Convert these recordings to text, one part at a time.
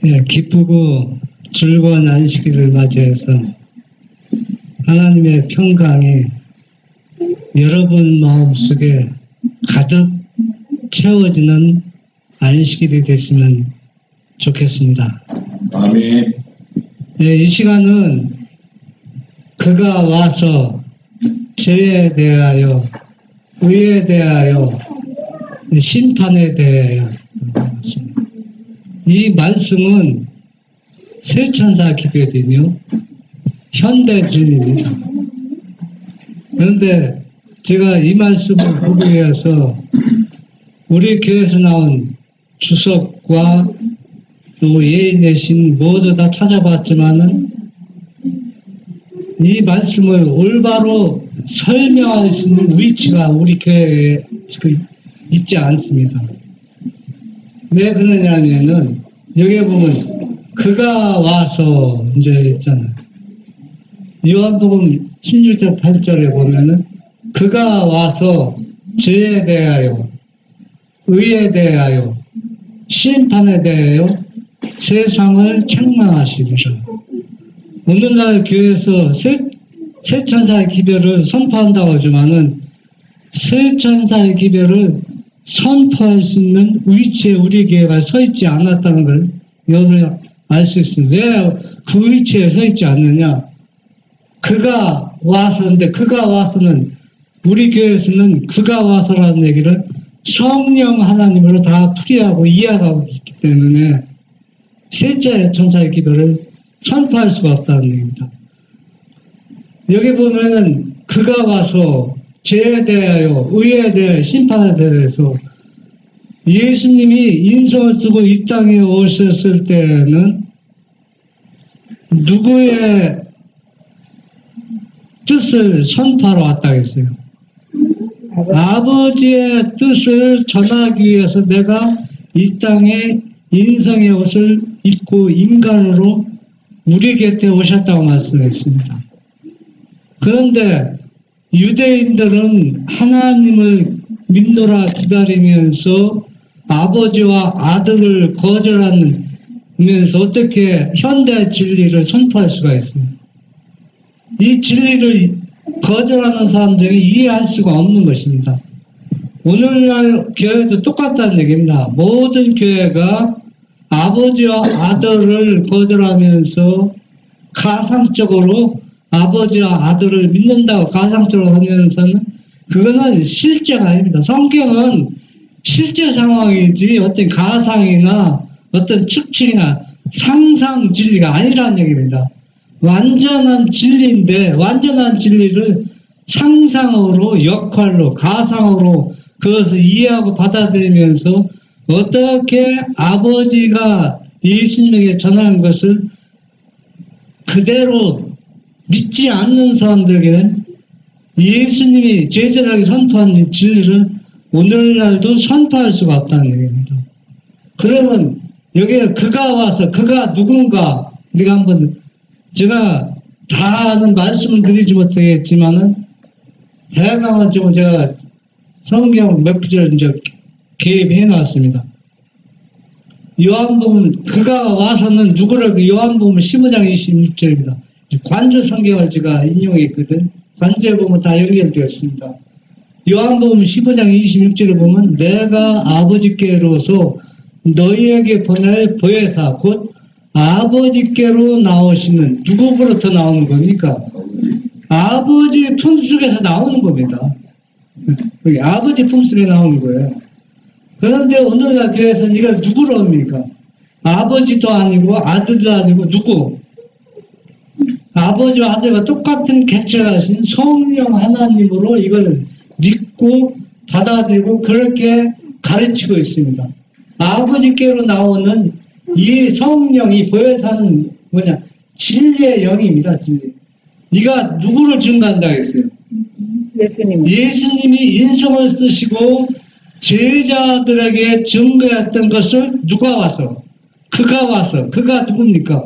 예, 기쁘고 즐거운 안식일을 맞이해서 하나님의 평강이 여러분 마음속에 가득 채워지는 안식일이 됐으면 좋겠습니다. 아멘. 예, 이 시간은 그가 와서 죄에 대하여, 의에 대하여, 심판에 대하여 이 말씀은 세천사 기별이며 현대 진리입니다. 그런데 제가 이 말씀을 보기 위해서 우리 교회에서 나온 주석과 또 예인의 신 모두 다 찾아봤지만은 이 말씀을 올바로 설명할 수 있는 위치가 우리 교회에 있지 않습니다. 왜 그러냐면은 여기 보면 그가 와서 이제 있잖아요. 요한복음 16절 8절에 보면은 그가 와서 죄에 대하여, 의에 대하여, 심판에 대하여 세상을 책망하시리라. 오늘날 교회에서 세천사의 기별을 선포한다고 하지만은 세천사의 기별을 선포할 수 있는 위치에 우리 교회가 서 있지 않았다는 걸 여러분이 알 수 있습니다. 왜 그 위치에 서 있지 않느냐? 그가 와서인데 그가 와서는 우리 교회에서는 그가 와서라는 얘기를 성령 하나님으로 다 풀이하고 이해하고 있기 때문에 셋째 천사의 기별을 선포할 수가 없다는 얘기입니다. 여기 보면은 그가 와서 죄에 대하여, 의에 대하여, 심판에 대해서 예수님이 인성을 쓰고 이 땅에 오셨을 때는 누구의 뜻을 선포하러 왔다 했어요. 아버지의 뜻을 전하기 위해서 내가 이 땅에 인성의 옷을 입고 인간으로 우리 곁에 오셨다고 말씀했습니다. 그런데 유대인들은 하나님을 믿노라 기다리면서 아버지와 아들을 거절하면서 어떻게 현대 진리를 선포할 수가 있어요? 이 진리를 거절하는 사람들이 이해할 수가 없는 것입니다. 오늘날 교회도 똑같다는 얘기입니다. 모든 교회가 아버지와 아들을 거절하면서 가상적으로 아버지와 아들을 믿는다고 가상적으로 하면서는 그거는 실제가 아닙니다. 성경은 실제 상황이지 어떤 가상이나 어떤 추측이나 상상 진리가 아니라는 얘기입니다. 완전한 진리인데 완전한 진리를 상상으로 역할로 가상으로 그것을 이해하고 받아들이면서 어떻게 아버지가 예수님에게 전하는 것을 그대로 믿지 않는 사람들에게는 예수님이 제자들에게 선포한 진리를 오늘날도 선포할 수가 없다는 얘기입니다. 그러면 여기에 그가 와서 그가 누군가 우리가 한번 제가 다 아는 말씀을 드리지 못하겠지만은 대강은 좀 제가 성경 몇 구절 이제 개입해 놨습니다. 요한복음 그가 와서는 누구라고 요한복음 15장 26절입니다. 관저 성경을 제가 인용했거든. 관저에 보면 다 연결되어 있습니다. 요한복음 15장 26절에 보면 내가 아버지께로서 너희에게 보낼 보혜사 곧 아버지께로 나오시는 누구로부터 나오는 겁니까? 아버지 품속에서 나오는 겁니다. 아버지 품속에 나오는 거예요. 그런데 오늘날 교회에서는 이걸 누구로 합니까? 아버지도 아니고 아들도 아니고 누구? 아버지와 아들과 똑같은 개체하신 성령 하나님으로 이걸 믿고 받아들이고 그렇게 가르치고 있습니다. 아버지께로 나오는 이 성령이 보혜사는 뭐냐? 진리의 영입니다. 진리. 네가 누구를 증거한다 했어요? 예수님이 인성을 쓰시고 제자들에게 증거했던 것을 누가 와서? 그가 와서. 그가 누굽니까?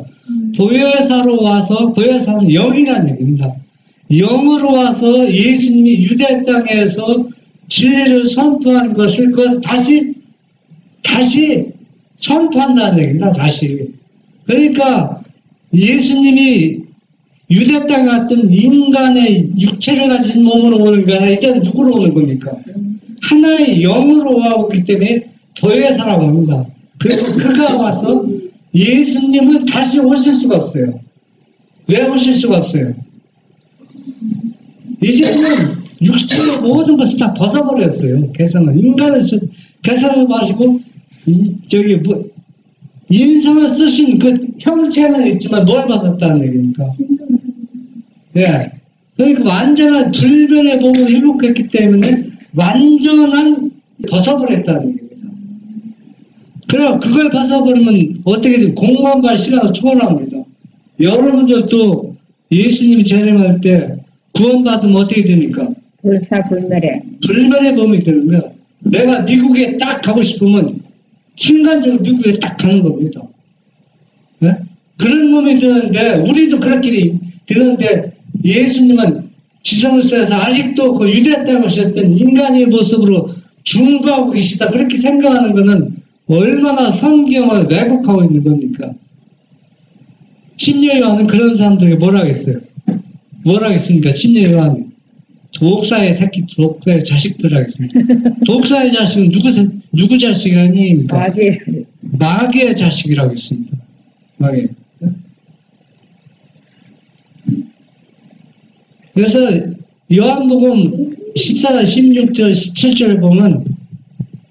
보혜사로 와서 보혜사는 영이라는 얘기입니다. 영으로 와서 예수님이 유대 땅에서 진리를 선포한 것을 그것을 다시 선포한다는 얘기입니다. 다시. 그러니까 예수님이 유대 땅에 왔던 인간의 육체를 가진 몸으로 오는 게 아니라 이제 누구로 오는 겁니까? 하나의 영으로 와오기 때문에 보혜사라고 합니다. 그래서 그가 와서 예수님은 다시 오실 수가 없어요. 왜 오실 수가 없어요? 이제는 육체의 모든 것을 다 벗어버렸어요. 개성을. 인간을 개성을 가지고 인성을 쓰신 그 형체는 있지만 뭘 벗었다는 얘기입니까? 예. 그러니까 완전한 불변의 몸을 회복했기 때문에 완전한 벗어버렸다는 얘기입니다. 그래 그걸 벗어버리면 어떻게 돼요? 공간과 시간을 초월합니다. 여러분들도 예수님이 재림할 때 구원받으면 어떻게 됩니까? 불멸의 몸이 되면 내가 미국에 딱 가고 싶으면 순간적으로 미국에 딱 가는 겁니다. 네? 그런 몸이 되는데 우리도 그렇게 되는데 예수님은 지성소에서 아직도 그 유대 땅에 오셨던 인간의 모습으로 중부하고 계시다 그렇게 생각하는 것은 얼마나 성경을 왜곡하고 있는 겁니까? 침례요한은 그런 사람들에게 뭐라 하겠어요? 뭐라 하겠습니까? 침례요한이 독사의 새끼, 독사의 자식들 하겠습니다. 독사의 자식은 누구 자식이 아닙니까? 마귀의 자식이라고 했습니다. 마귀. 그래서 요한복음 14장 16절 17절에 보면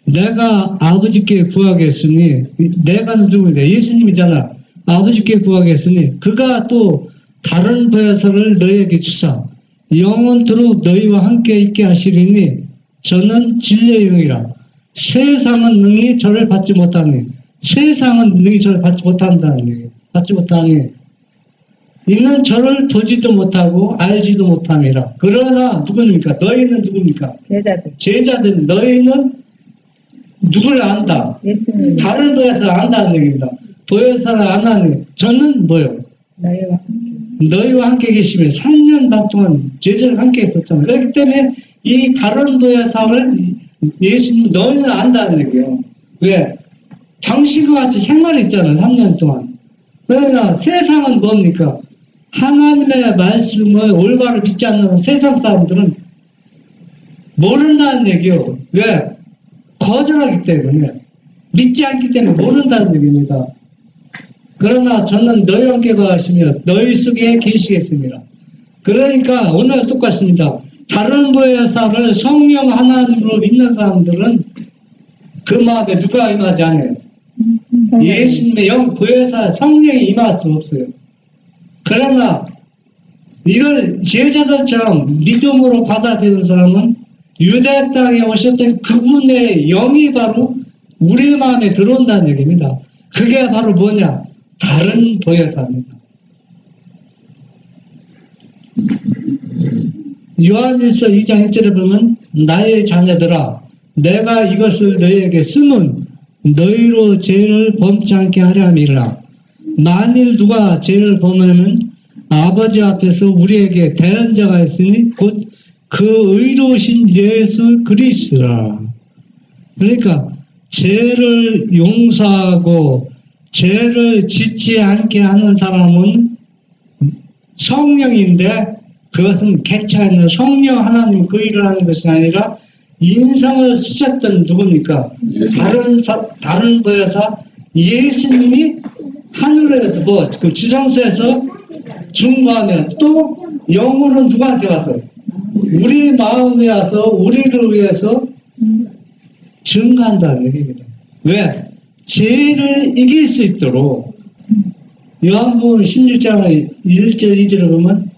내가 아버지께 구하겠으니 내가는 누구냐? 예수님이잖아. 아버지께 구하겠으니 그가 또 다른 보혜사를 너희에게 주사 영원토록 너희와 함께 있게 하시리니 저는 진리의 영이라. 세상은 능히 저를 받지 못하니 세상은 능히 저를 받지 못한다는 얘기예요. 받지 못하니 이는 저를 보지도 못하고 알지도 못함이라. 그러나 누구입니까? 너희는 누굽니까? 제자들. 너희는 누구를 안다? 예수님. 다른 보혜사를 안다는 얘기입니다. 보혜사를 안 하니 저는 뭐요? 너희와 함께 계시면 3년 반 동안 제자를 함께 했었잖아요. 그렇기 때문에 이 다른 보혜사를 예수님 너희는 안다는 얘기예요. 왜? 당신과 같이 생활했잖아요. 3년 동안. 그러나 세상은 뭡니까? 하나님의 말씀을 올바로 믿지 않는 세상 사람들은 모른다는 얘기예요. 왜? 거절하기 때문에. 믿지 않기 때문에 모른다는 얘기입니다. 그러나 저는 너희와 함께 거하시며 너희 속에 계시겠습니다. 그러니까 오늘 똑같습니다. 다른 보혜사를 성령 하나님으로 믿는 사람들은 그 마음에 누가 임하지 않아요? 예수님의 영 보혜사 성령이 임할 수 없어요. 그러나 이걸 제자들처럼 믿음으로 받아들이는 사람은 유대 땅에 오셨던 그분의 영이 바로 우리 마음에 들어온다는 얘기입니다. 그게 바로 뭐냐? 다른 보혜사입니다. 요한일서 2장 1절에 보면 나의 자녀들아 내가 이것을 너희에게 쓰면 너희로 죄를 범치 않게 하려 함이라. 만일 누가 죄를 범하면 아버지 앞에서 우리에게 대언자가 있으니 곧 그 의로우신 예수 그리스도라. 그러니까 죄를 용서하고 죄를 짓지 않게 하는 사람은 성령인데 그것은 개체가 있는 성령 하나님 그 일을 하는 것이 아니라 인성을 쓰셨던 누굽니까? 다른 보혜사 예수님이 하늘에서 그 지성소에서 중보하면 또 영으로 누구한테 왔어요? 우리 마음에 와서 우리를 위해서 증거한다는 얘기입니다. 왜? 죄를 이길 수 있도록 요한복음 16장 1절 2절을 보면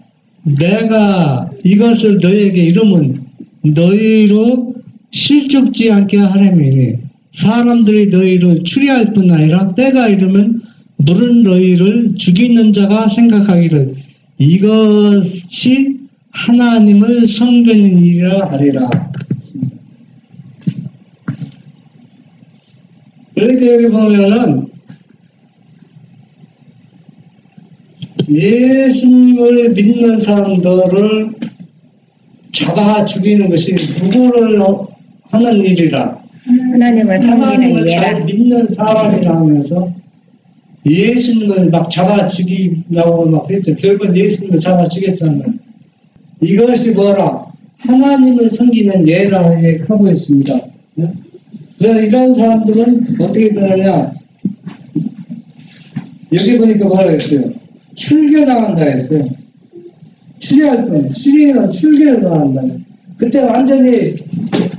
내가 이것을 너희에게 이르면 너희로 실족지 않게 하려니 사람들이 너희를 추리할 뿐 아니라 때가 이르면 물은 너희를 죽이는 자가 생각하기를 이것이 하나님을 섬기는 일이라 하리라. 그러니까 여기 보면은 예수님을 믿는 사람들을 잡아 죽이는 것이 누구를 하는 일이라. 하나님을 잘 믿는 사람이라 하면서 예수님을 막 잡아 죽이려고 막 했죠. 결국은 예수님을 잡아 죽였잖아요. 이것이 뭐라? 하나님을 섬기는 예라 하고 있습니다. 그래서 이런 사람들은 어떻게 되느냐? 여기 보니까 뭐라 했어요? 출교당한다 했어요. 출교할 뻔. 출교를 당한다. 그때 완전히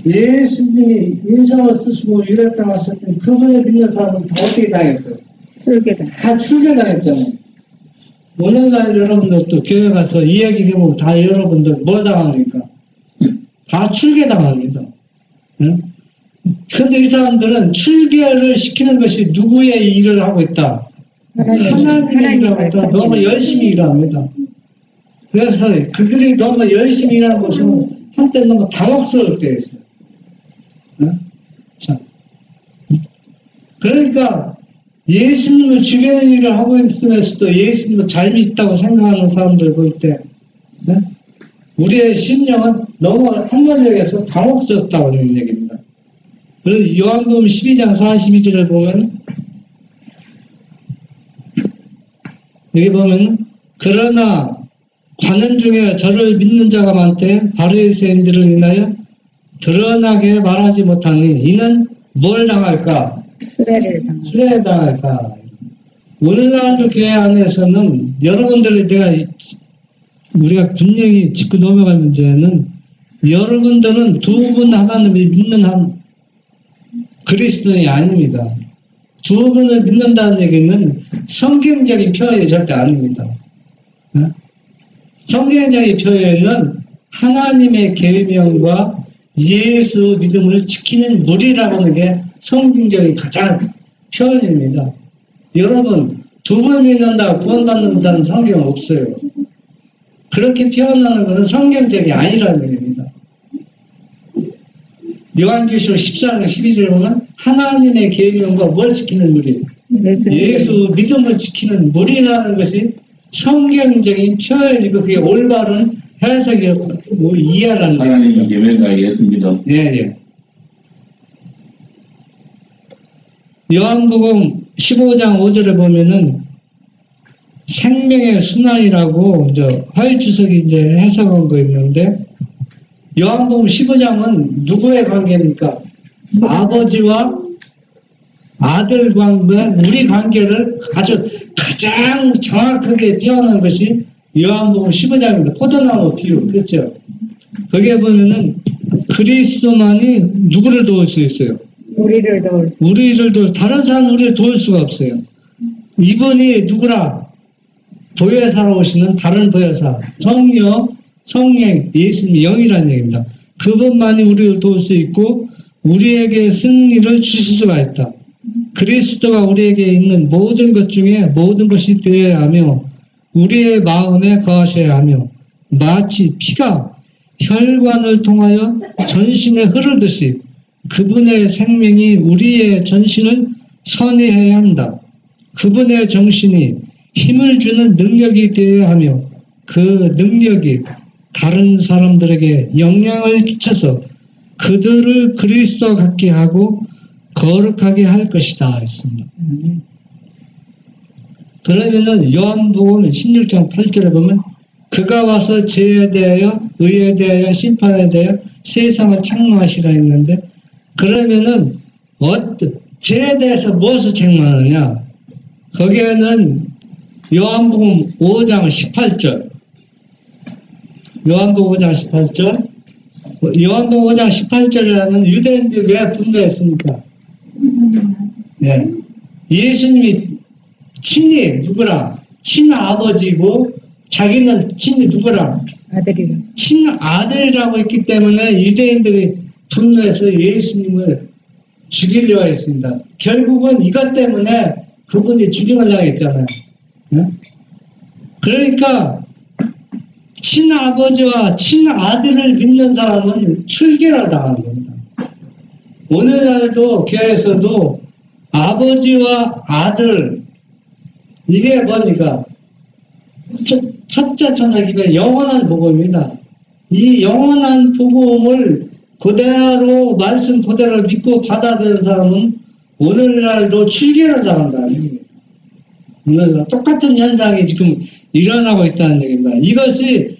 예수님이 인성을 쓰시고 유대당했을 때 그분을 믿는 사람은 다 어떻게 당했어요? 출교당. 다 출교당했잖아요. 오늘날 여러분들도 교회 가서 이야기 해보면 다 여러분들 뭐 당합니까? 다 출교당합니다. 응? 근데 이 사람들은 출교를 시키는 것이 누구의 일을 하고 있다? 하나님의 일을 하고 있다. 너무 열심히 일합니다. 그래서 그들이 너무 열심히 일하는 것은 한때 너무 당혹스러울 때 있어요. 응? 자. 그러니까 예수님을 죽이는 일을 하고 있으면서도 예수님을 잘 믿다고 생각하는 사람들 볼 때, 네? 우리의 심령은 너무 한가지에서 당혹스럽다고 얘기입니다. 그래서 요한복음 12장 42절을 보면, 여기 보면, 그러나 관원 중에 저를 믿는 자가 많되 바리새인들을 인하여 드러나게 말하지 못하니 이는 뭘 당할까? 수레를 당할까? 오늘날도 교회 안에서는 여러분들이 우리가 분명히 짚고 넘어갈 문제는 여러분들은 두 분 하나님을 믿는 한 그리스도인이 아닙니다. 두 분을 믿는다는 얘기는 성경적인 표현이 절대 아닙니다. 성경적인 표현은 하나님의 계명과 예수 믿음을 지키는 무리라고 하는 게 성경적인 가장 표현입니다. 여러분, 두 번 믿는다, 구원받는다는 성경은 없어요. 그렇게 표현하는 것은 성경적이 아니라는 얘기입니다. 요한계시록 14장 12절에 보면 하나님의 계명과 뭘 지키는 무리? 예수 믿음을 지키는 무리라는 것이 성경적인 표현이고 그게 올바른 해석이고 이해하라는 거예요. 하나님의 계명과 예수 믿음. 예. 요한복음 15장 5절에 보면은 생명의 순환이라고 이제 화요주석이 이제 해석한 거 있는데 요한복음 15장은 누구의 관계입니까? 아버지와 아들 관계, 우리 관계를 가장 정확하게 표현한 것이 요한복음 15장입니다. 포도나무 비유, 그렇죠? 거기에 보면은 그리스도만이 누구를 도울 수 있어요? 우리를 도울, 다른 사람 우리를 도울 수가 없어요. 이분이 누구라? 보혜사로 오시는 다른 보혜사, 성령, 예수님이 영이라는 얘기입니다. 그분만이 우리를 도울 수 있고 우리에게 승리를 주실 수가 있다. 그리스도가 우리에게 있는 모든 것 중에 모든 것이 되어야 하며 우리의 마음에 거하셔야 하며 마치 피가 혈관을 통하여 전신에 흐르듯이 그분의 생명이 우리의 전신을 선해야 한다. 그분의 정신이 힘을 주는 능력이 되어야 하며 그 능력이 다른 사람들에게 영향을 끼쳐서 그들을 그리스도와 같게 하고 거룩하게 할 것이다 했습니다. 그러면은 요한복음 16장 8절에 보면 그가 와서 죄에 대하여 의에 대하여 심판에 대하여 세상을 책망하시라 했는데 그러면은 죄에 대해서 무엇을 책망하느냐? 거기에는 요한복음 5장 18절 요한복음 5장 18절이라면 유대인들이 왜 분노했습니까? 네. 예수님이 친히 누구라? 친아버지고 자기는 친히 누구라? 친아들이라고 했기 때문에 유대인들이 분노해서 예수님을 죽이려고 했습니다. 결국은 이것 때문에 그분이 죽임을 당했잖아요. 네? 그러니까 친아버지와 친아들을 믿는 사람은 출교를 당하는 겁니다. 오늘날도 교회에서도 아버지와 아들 이게 뭡니까? 첫째 천사기가 영원한 복음입니다. 이 영원한 복음을 그대로 말씀 그대로 믿고 받아들이는 사람은 오늘날도 출교를 당한다는 얘기입니다. 오늘날 똑같은 현상이 지금 일어나고 있다는 얘기입니다. 이것이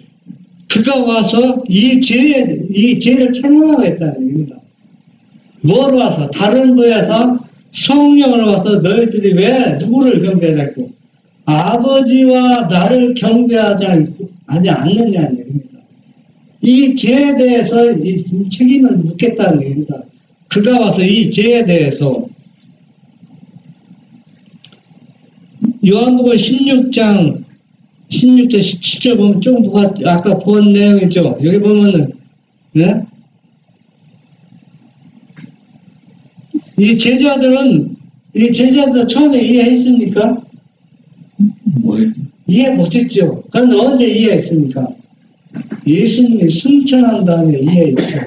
그가 와서 이 죄를 책망하겠다는 얘기입니다. 뭘 와서? 다른 거에서 성령을 와서 너희들이 왜 누구를 경배하고 아버지와 나를 경배하지 않느냐는 얘기입니다. 이 죄에 대해서 이 책임을 묻겠다는 얘기입니다. 그가 와서 이 죄에 대해서 요한복음 16장 17절 보면 좀 아까 본 내용이죠. 여기 보면은 네? 이 제자들 처음에 이해했습니까? 이해 못했죠. 그런데 언제 이해했습니까? 예수님이 승천한 다음에 이해했죠.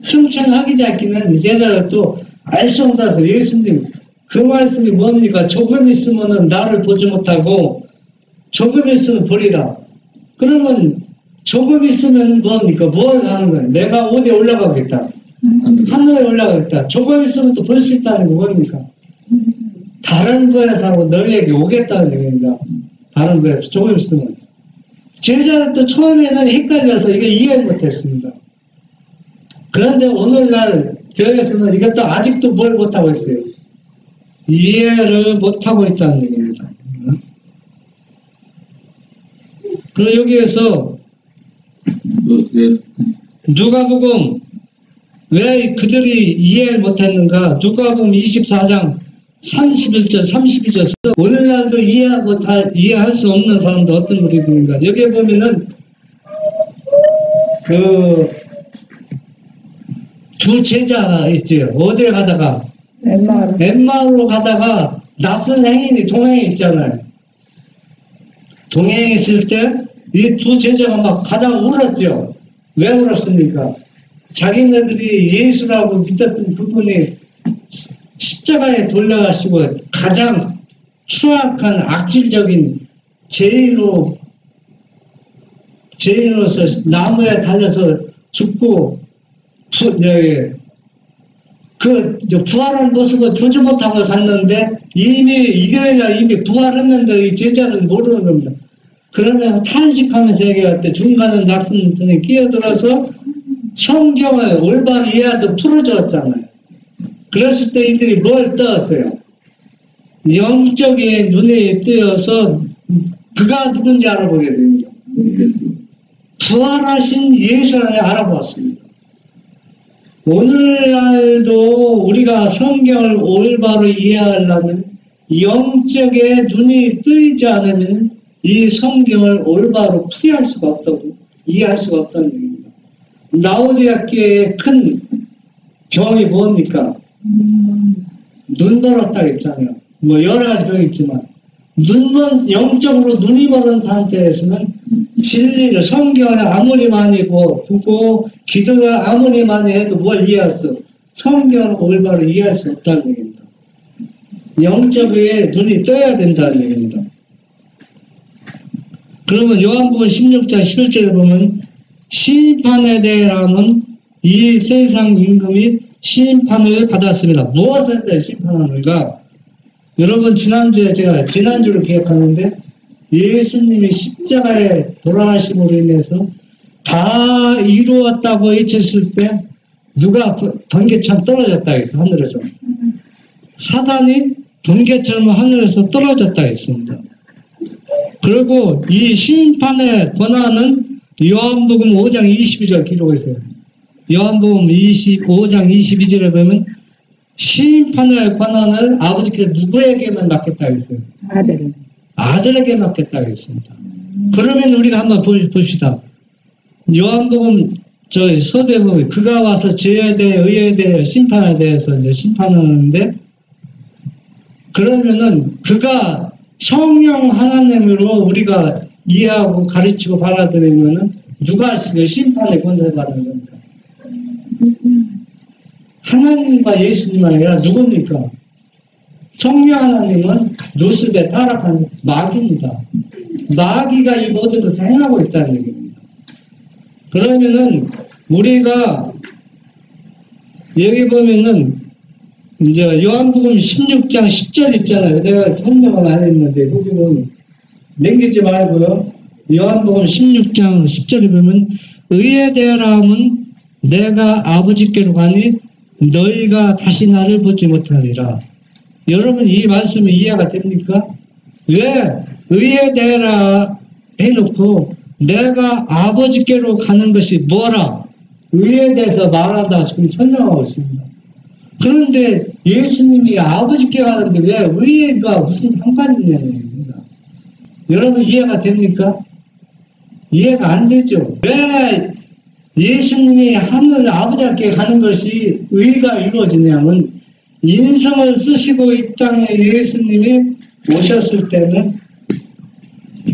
승천하기 전에는 제자들도 알 수 없다서 예수님 그 말씀이 뭡니까? 조금 있으면 나를 보지 못하고 조금 있으면 보리라. 그러면 조금 있으면 뭡니까? 뭘 하는 거예요? 내가 어디에 올라가겠다. 하늘에 올라가겠다. 조금 있으면 또 볼 수 있다는 거 뭡니까? 다른 거에서 하고 너희에게 오겠다는 얘기입니다. 다른 거에서 조금 있으면. 제자들도 처음에는 헷갈려서 이거 이해 못했습니다. 그런데 오늘날 교회에서는 이것도 아직도 뭘 못하고 있어요. 이해를 못하고 있다는 얘기입니다. 그리고 여기에서 누가복음 왜 그들이 이해를 못했는가? 누가복음 24장 31절 32절 오늘날도 이해하고 다 이해할 수 없는 사람들 어떤 우리들인가? 여기에 보면은 그 두 제자 있지요. 어디에 가다가 엠마오로 가다가 낯선 행인이 동행이 있잖아요. 동행이 있을 때 이 두 제자가 막 가다가 울었죠. 왜 울었습니까? 자기네들이 예수라고 믿었던 그분이 십자가에 돌려가시고 가장 추악한 악질적인 죄인으로서 나무에 달려서 죽고 부활한 모습을 보지 못하고 갔는데 이미 부활했는데 이 제자는 모르는 겁니다. 그러면서 탄식하면서 얘기할 때 중간에 낙선 선생님이 끼어들어서 성경을 올바로 이해하도 풀어줬잖아요. 그랬을 때 이들이 뭘 떠왔어요? 영적인 눈에 뜨여서 그가 누군지 알아보게 됩니다. 부활하신 예수를 알아보았습니다. 오늘날도 우리가 성경을 올바로 이해하려면 영적의 눈이 뜨이지 않으면 이 성경을 올바로 풀이할 수가 없다고 이해할 수가 없다는 얘기입니다. 라오디아교의 큰 병이 뭡니까? 눈 멀었다 했잖아요. 뭐 여러 가지 병이 있지만 영적으로 눈이 멀은 상태에서는 진리를 성경을 아무리 많이 보고 기도를 아무리 많이 해도 뭘 이해할 수 없어. 성경을 올바로 이해할 수 없다는 얘기입니다. 영적의 눈이 떠야 된다는 얘기입니다. 그러면 요한복음 16장 11절에 보면 심판에 대하여는 이 세상 임금이 심판을 받았습니다. 무엇에 대해 심판하는가? 여러분 지난주를 기억하는데 예수님이 십자가에 돌아가심으로 인해서 다 이루었다고 외쳤을 때 누가 번개처럼 떨어졌다 했어 하늘에서. 사단이 번개처럼 하늘에서 떨어졌다 했습니다. 그리고 이 심판의 권한은 요한복음 5장 22절 기록했어요. 요한복음 5장 22절에 보면 심판의 권한을 아버지께서 누구에게만 맡겠다 했어요? 아들에게 맡겠다 했습니다. 그러면 우리가 한번 봅시다. 요한복음 서두에 보면 그가 와서 죄에 대해 의에 대해 심판에 대해서 이제 심판하는데 그러면은 그가 성령 하나님으로 우리가 이해하고 가르치고 받아들이면은 누가 심판의 권세를 받는 겁니까? 하나님과 예수님 아니라 누굽니까? 성령 하나님은 누습에 타락한 마귀입니다. 마귀가 이 모든 것을 행하고 있다는 얘기입니다. 그러면은 우리가 여기 보면은 이제 요한복음 16장 10절 있잖아요. 내가 설명을 안 했는데 거기 보면 넘기지 말고요. 요한복음 16장 10절에 보면 의에 대하라 함은 내가 아버지께로 가니 너희가 다시 나를 보지 못하리라. 여러분 이 말씀이 이해가 됩니까? 왜 의에 대하라 해놓고 내가 아버지께로 가는 것이 뭐라? 의에 대해서 말한다 지금 설명하고 있습니다. 그런데 예수님이 아버지께 가는데 왜 의가 무슨 상관이 있냐는 얘기입니다. 여러분 이해가 됩니까? 이해가 안 되죠. 왜 예수님이 하늘 아버지께 가는 것이 의가 이루어지냐면 인성을 쓰시고 이 땅에 예수님이 오셨을 때는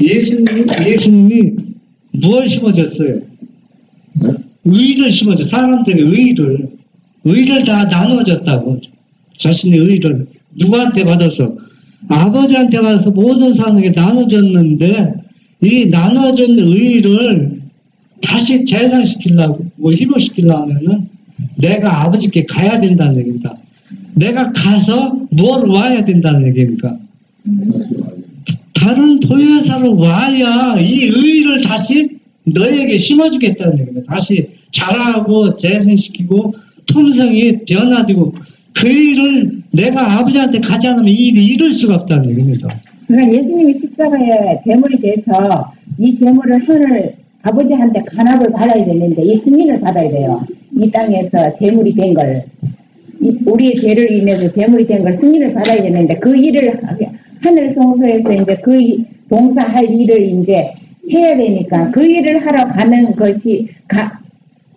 예수님이 무엇을 심어줬어요? 의를 심어줘. 사람들의 의를 다 나눠줬다고. 자신의 의를 누구한테 받아서? 아버지한테 받아서 모든 사람에게 나눠줬는데 이 나눠준 의를 다시 재산시키려고 희로시키려고 하면은 내가 아버지께 가야 된다는 얘기입니다. 내가 가서 뭘 와야 된다는 얘기입니까? 다른 보혜사로 와야 이 의를 다시 너에게 심어주겠다는 얘기입니다. 다시 자라고 재생시키고 품성이 변화되고 그 일을 내가 아버지한테 가지 않으면 이 일이 이룰 수가 없다는 얘기입니다. 그러니까 예수님이 십자가에 제물이 돼서 이 제물을 하늘 아버지한테 간압을 받아야 되는데 이 승인을 받아야 돼요. 이 땅에서 제물이 된 걸 우리의 죄를 인해서 제물이 된 걸 승인을 받아야 되는데 그 일을 하늘 성소에서 이제 그 봉사할 일을 이제 해야 되니까 그 일을 하러 가는 것이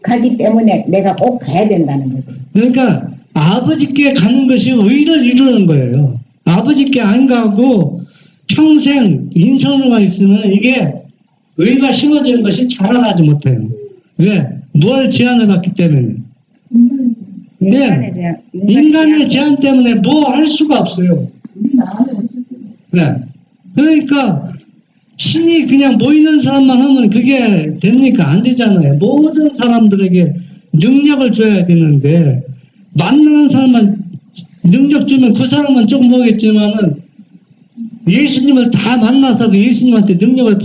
가기 때문에 내가 꼭 가야 된다는 거죠. 그러니까 아버지께 가는 것이 의를 이루는 거예요. 아버지께 안 가고 평생 인성으로만 있으면 이게 의가 심어지는 것이 자라나지 못해요. 왜? 뭘 제한을 받기 때문에. 인간의 제한 때문에 뭐 할 수가 없어요. 네. 그러니까 친히 그냥 모이는 사람만 하면 그게 됩니까? 안 되잖아요. 모든 사람들에게 능력을 줘야 되는데 만나는 사람만 능력 주면 그 사람만 조금 모르겠지만은 예수님을 다 만나서 그 예수님한테 능력을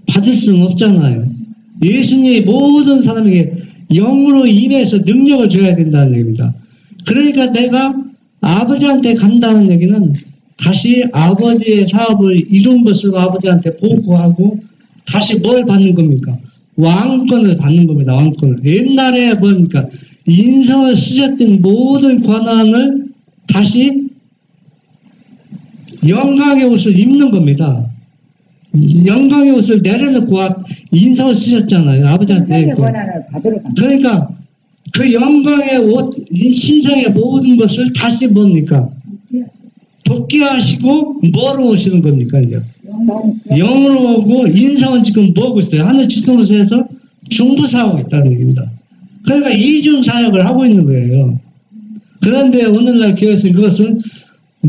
받을 수는 없잖아요. 예수님이 모든 사람에게 영으로 임해서 능력을 줘야 된다는 얘기입니다. 그러니까 내가 아버지한테 간다는 얘기는 다시 아버지의 사업을 이룬 것으로 아버지한테 보고하고 다시 뭘 받는 겁니까? 왕권을 받는 겁니다. 왕권을. 옛날에 보니까 인성을 쓰셨던 모든 권한을 다시 영광의 옷을 입는 겁니다. 영광의 옷을 내려놓고 인성을 쓰셨잖아요. 아버지한테. 그러니까 그 영광의 옷, 신성의 모든 것을 다시 뭡니까? 복귀하시고 뭐로 오시는 겁니까? 이제 영으로 오고 인성은 지금 뭐하고 있어요? 하늘 지성소에서 중부사하고 있다는 얘기입니다. 그러니까 이중 사역을 하고 있는 거예요. 그런데 오늘날 교회에서는 그것을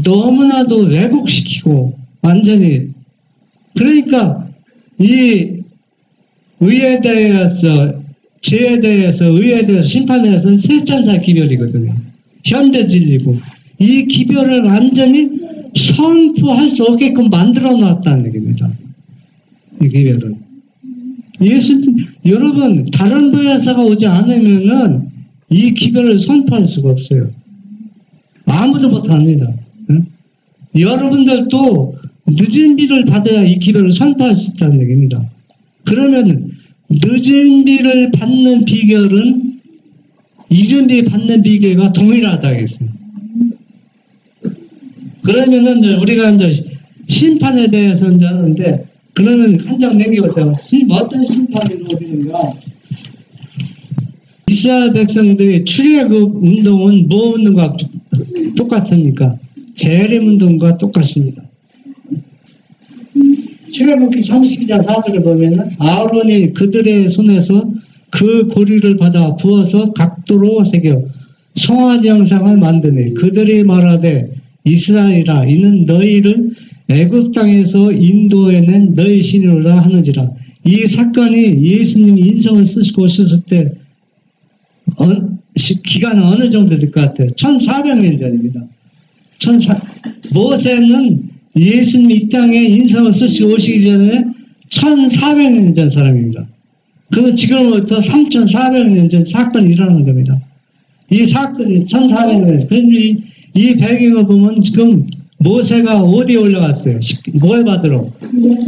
너무나도 왜곡시키고 완전히 그러니까 이 의에 대해서 죄에 대해서 의에 대해서 심판에 대해서는 세천사 기별이거든요. 현대 진리고 이 기별을 완전히 선포할 수 없게끔 만들어 놨다는 얘기입니다. 이 기별을. 여러분 다른 보혜사가 오지 않으면은 이 기별을 선포할 수가 없어요. 아무도 못합니다. 응? 여러분들도 늦은 비를 받아야 이 기별을 선포할 수 있다는 얘기입니다. 그러면 늦은 비를 받는 비결은 이른 비 받는 비결과 동일하다 하겠어요. 그러면은 우리가 이제 심판에 대해서 이제 하는데 그러면 한 장 남겨보세요. 어떤 심판이 이루어지는가? 이스라엘 백성들의 출애굽 운동은 뭐 운동과 똑같습니까? 재림 운동과 똑같습니다. 출애굽기 32장 4절에 보면은 아론이 그들의 손에서 그 고리를 받아 부어서 각도로 새겨 송아지 형상을 만드니 그들이 말하되 이스라엘아 이는 너희를 애굽 땅에서 인도해낸 너희 신이로라 하는지라. 이 사건이 예수님이 인성을 쓰시고 오셨을 때 기간은 어느 정도 될 것 같아요? 1400년 전입니다. 모세는 예수님이 이 땅에 인성을 쓰시고 오시기 전에 1400년 전 사람입니다. 그러면 지금부터 3400년 전 사건이 일어나는 겁니다. 이 사건이 1400년 전. 이 배경을 보면 지금 모세가 어디에 올라갔어요? 뭘 받으러?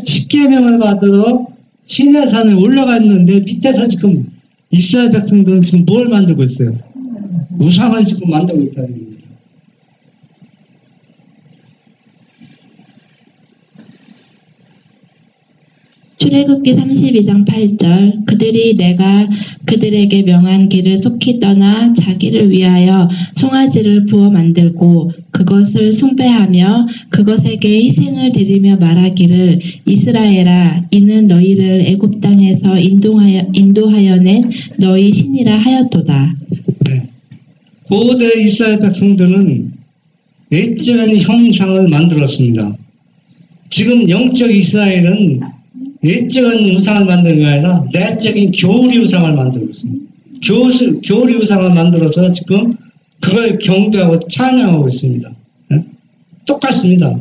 십계명을 받으러 시내산에 올라갔는데 밑에서 지금 이스라엘 백성들은 지금 뭘 만들고 있어요? 우상을 지금 만들고 있다는 겁니다. 출애굽기 32장 8절 그들이 내가 그들에게 명한 길을 속히 떠나 자기를 위하여 송아지를 부어 만들고 그것을 숭배하며 그것에게 희생을 드리며 말하기를 이스라엘아 이는 너희를 애굽 땅에서 인도하여 낸 너희 신이라 하였도다. 네. 고대 이스라엘 백성들은 외적인 형상을 만들었습니다. 지금 영적 이스라엘은 외적인 우상을 만드는 게 아니라 내적인 교리 우상을 만들고 있습니다. 교리 우상을 만들어서 지금 그걸 경배하고 찬양하고 있습니다. 네? 똑같습니다.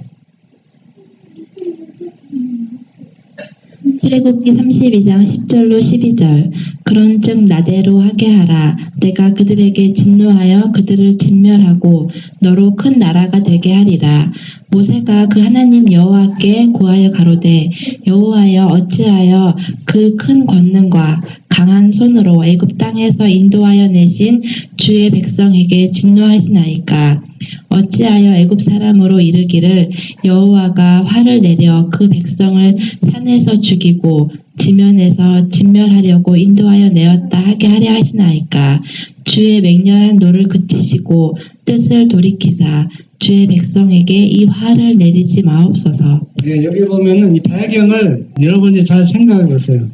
출애굽기 32장 10절로 12절 그런즉 나대로 하게 하라. 내가 그들에게 진노하여 그들을 진멸하고 너로 큰 나라가 되게 하리라. 모세가 그 하나님 여호와께 고하여 가로되 여호와여 어찌하여 그 큰 권능과 강한 손으로 애굽 땅에서 인도하여 내신 주의 백성에게 진노하시나이까. 어찌하여 애굽 사람으로 이르기를 여호와가 화를 내려 그 백성을 산에서 죽이고 지면에서 진멸하려고 인도하여 내었다 하게 하려 하시나이까. 주의 맹렬한 노를 그치시고 뜻을 돌이키사 주의 백성에게 이 화를 내리지 마옵소서. 네, 여기 보면은 이 배경을 여러분이 잘 생각해 보세요.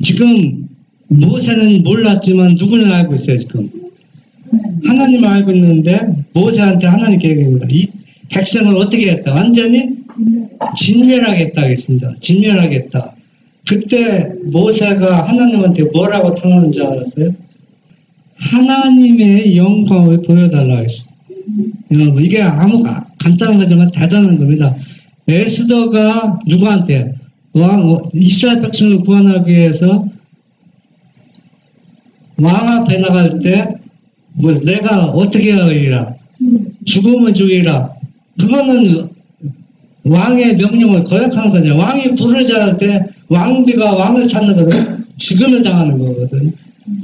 지금 모세는 몰랐지만 누구는 알고 있어요. 지금 하나님을 알고 있는데 모세한테 하나님께 얘기합니다. 이 백성을 어떻게 했다? 완전히 진멸하겠다 하겠습니다. 진멸하겠다. 그때 모세가 하나님한테 뭐라고 통하는 줄 알았어요? 하나님의 영광을 보여달라고 했어요. 여러분, 이게 아무 간단한 거지만 대단한 겁니다. 에스더가 누구한테? 이스라엘 백성을 구원하기 위해서 왕 앞에 나갈 때 내가 어떻게 하리라? 죽으면 죽이라. 그거는 왕의 명령을 거역하는 거죠. 왕이 부르자 할 때 왕비가 왕을 찾는 거거든. 죽음을 당하는 거거든.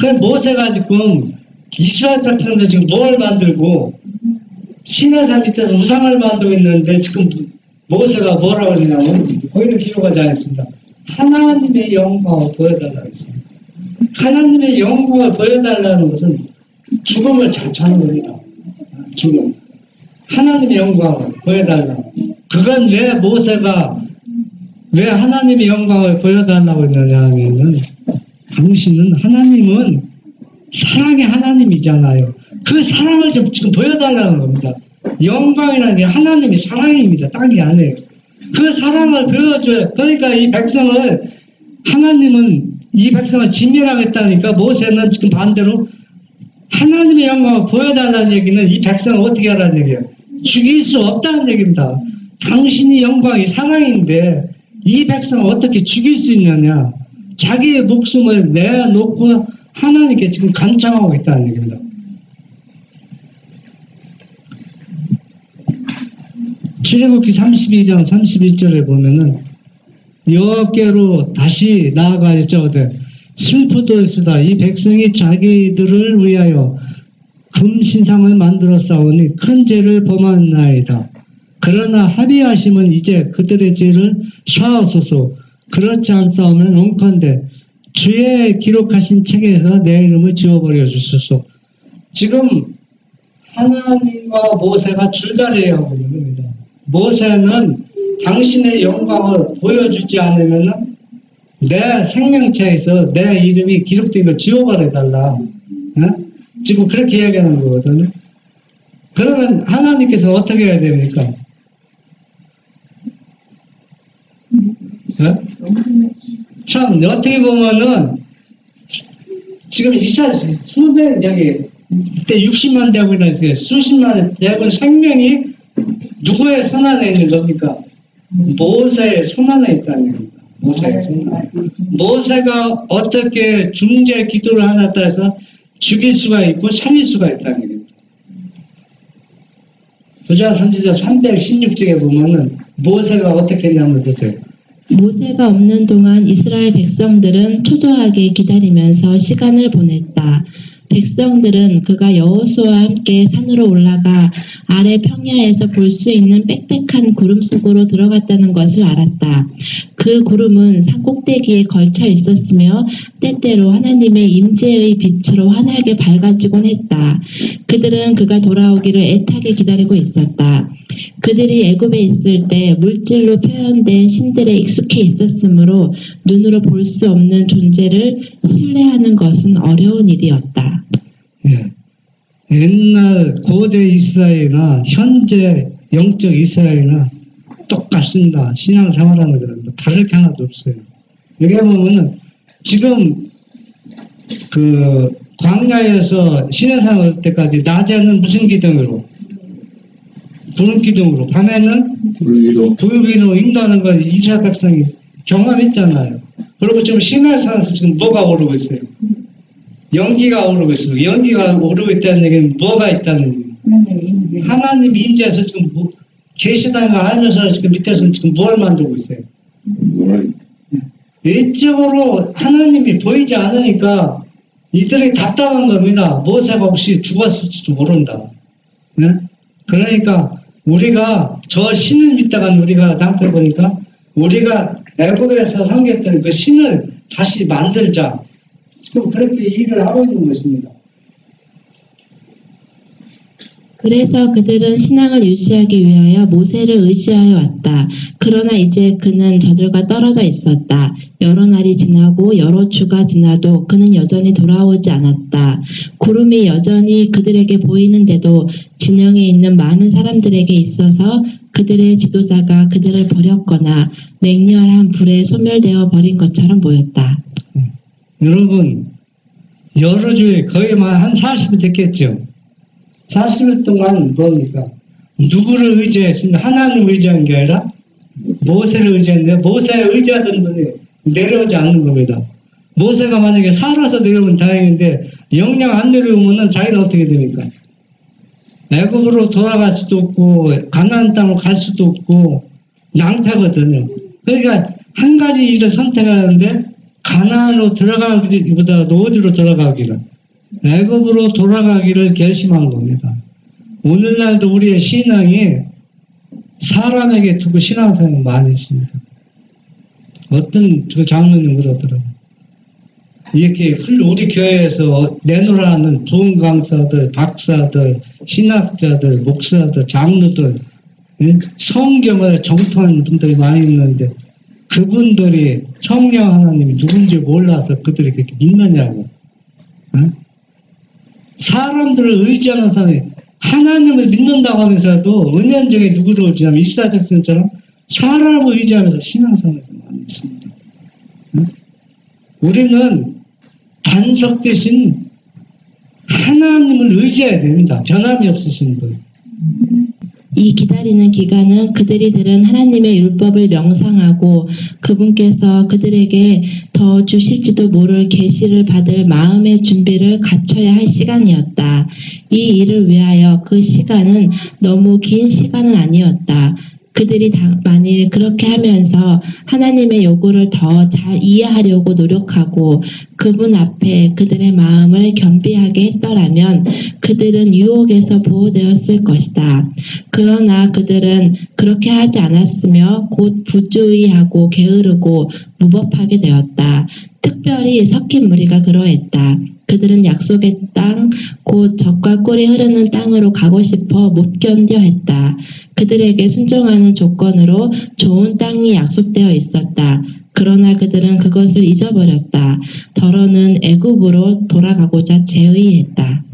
그래서 모세가 지금 이스라엘 백성들 지금 뭘 만들고 시내산 밑에서 우상을 만들고 있는데 지금 모세가 뭐라고 하냐면 거기는 기록하지 않았습니다. 하나님의 영광을 보여달라고 했습니다. 하나님의 영광을 보여달라는 것은 죽음을 자초하는 겁니다. 죽음. 하나님의 영광을 보여달라. 그건 왜 모세가 왜 하나님의 영광을 보여달라고 했느냐 하면 당신은 하나님은 사랑의 하나님이잖아요. 그 사랑을 좀 지금 보여달라는 겁니다. 영광이라는 게 하나님이 사랑입니다. 딴 게 아니에요. 그 사랑을 보여줘요. 그러니까 이 백성을 하나님은 이 백성을 진멸하겠다니까 모세는 지금 반대로 하나님의 영광을 보여달라는 얘기는 이 백성을 어떻게 하라는 얘기예요? 죽일 수 없다는 얘기입니다. 당신이 영광이 사랑인데 이 백성을 어떻게 죽일 수 있느냐? 자기의 목숨을 내놓고 하나님께 지금 간청하고 있다는 얘기입니다. 출애굽기 32장 31절에 보면은 여호와께로 다시 나아가야죠. 슬프도였으다. 이 백성이 자기들을 위하여 금신상을 만들어 싸우니 큰 죄를 범하나이다. 그러나 합의하시면 이제 그들의 죄를 사하소서. 그렇지 않사오면 원컨대 주의 기록하신 책에서 내 이름을 지워버려 주소서. 지금 하나님과 모세가 줄다리하고 있는 겁니다. 모세는 당신의 영광을 보여주지 않으면 내 생명체에서 내 이름이 기록된 걸 지워버려달라. 지금 그렇게 이야기하는 거거든요. 그러면 하나님께서 어떻게 해야 됩니까? 참 어떻게 보면은 지금 이스라엘 수백 저기 그때 60만 대군이나 있어요. 수십만 대군 생명이 누구의 손 안에 있는 겁니까? 모세의 손 안에 있다는 겁니다. 모세의 손 안에. 모세가 어떻게 중재 기도를 하나 따서 죽일 수가 있고 살릴 수가 있다는 겁니다. 부자 선지자 316쪽에 보면은 모세가 어떻게 했냐면 보세요. 모세가 없는 동안 이스라엘 백성들은 초조하게 기다리면서 시간을 보냈다. 백성들은 그가 여호수아와 함께 산으로 올라가 아래 평야에서 볼 수 있는 빽빽한 구름 속으로 들어갔다는 것을 알았다. 그 구름은 산 꼭대기에 걸쳐 있었으며 때때로 하나님의 임재의 빛으로 환하게 밝아지곤 했다. 그들은 그가 돌아오기를 애타게 기다리고 있었다. 그들이 애굽에 있을 때 물질로 표현된 신들에 익숙해 있었으므로 눈으로 볼 수 없는 존재를 신뢰하는 것은 어려운 일이었다. 예. 옛날 고대 이스라엘이나 현재 영적 이스라엘이나 똑같습니다. 신앙생활하는 것은 다를 게 하나도 없어요. 여기 보면은 지금 그 광야에서 신앙생활 할 때까지 낮에는 무슨 기둥으로? 구름 기둥으로, 밤에는 불기둥으로 인도하는 걸 이스라엘 백성이 경험했잖아요. 그리고 지금 신앙생활에서 지금 뭐가 오르고 있어요? 연기가 오르고 있어요. 연기가 오르고 있다는 얘기는 뭐가 있다는 얘기예요? 하나님 임재에서 지금 계시다는 걸 알면서 지금 밑에서는 지금 뭘 만들고 있어요? 일적으로 하나님이 보이지 않으니까 이들이 답답한 겁니다. 모세가 혹시 죽었을지도 모른다. 네? 그러니까 우리가 저 신을 믿다가 우리가 낭패 보니까 우리가 애굽에서 섬겼던 그 신을 다시 만들자. 지금 그렇게 일을 하고 있는 것입니다. 그래서 그들은 신앙을 유지하기 위하여 모세를 의지하여 왔다. 그러나 이제 그는 저들과 떨어져 있었다. 여러 날이 지나고 여러 주가 지나도 그는 여전히 돌아오지 않았다. 구름이 여전히 그들에게 보이는데도 진영에 있는 많은 사람들에게 있어서 그들의 지도자가 그들을 버렸거나 맹렬한 불에 소멸되어 버린 것처럼 보였다. 여러분, 여러 주에 거의 한 40일 됐겠죠. 40일 동안 뭡니까? 누구를 의지했습니까? 하나님을 의지한 게 아니라 모세를 의지했는데 모세에 의지하던 분이 내려오지 않는 겁니다. 모세가 만약에 살아서 내려오면 다행인데 영영 안 내려오면 자기는 어떻게 됩니까? 애굽으로 돌아갈 수도 없고 가나안 땅으로 갈 수도 없고 낭패거든요. 그러니까 한 가지 일을 선택하는데 가나안으로 들어가기보다 어디로 들어가기를? 애굽으로 돌아가기를 결심한 겁니다. 오늘날도 우리의 신앙이 사람에게 두고 신앙생활 많이 있습니다. 어떤 그 장로님 그러더라고요. 이렇게 우리 교회에서 내놓으라는 부흥 강사들, 박사들, 신학자들, 목사들, 장로들, 성경을 정통한 분들이 많이 있는데 그분들이 성령 하나님이 누군지 몰라서 그들이 그렇게 믿느냐고. 사람들을 의지하는 사람이 하나님을 믿는다고 하면서도 은연중에 누구를 의지하면 이스라엘 백성처럼 사람을 의지하면서 신앙생활에서 많이 있습니다. 우리는 반석 대신 하나님을 의지해야 됩니다. 변함이 없으신 분. 이 기다리는 기간은 그들이 들은 하나님의 율법을 명상하고 그분께서 그들에게 더 주실지도 모를 계시를 받을 마음의 준비를 갖춰야 할 시간이었다. 이 일을 위하여 그 시간은 너무 긴 시간은 아니었다. 그들이 만일 그렇게 하면서 하나님의 요구를 더 잘 이해하려고 노력하고 그분 앞에 그들의 마음을 겸비하게 했더라면 그들은 유혹에서 보호되었을 것이다. 그러나 그들은 그렇게 하지 않았으며 곧 부주의하고 게으르고 무법하게 되었다. 특별히 섞인 무리가 그러했다. 그들은 약속의 땅, 곧 젖과 꿀이 흐르는 땅으로 가고 싶어 못 견뎌 했다. 그들에게 순종하는 조건으로 좋은 땅이 약속되어 있었다. 그러나 그들은 그것을 잊어버렸다. 더러는 애굽으로 돌아가고자 제의했다.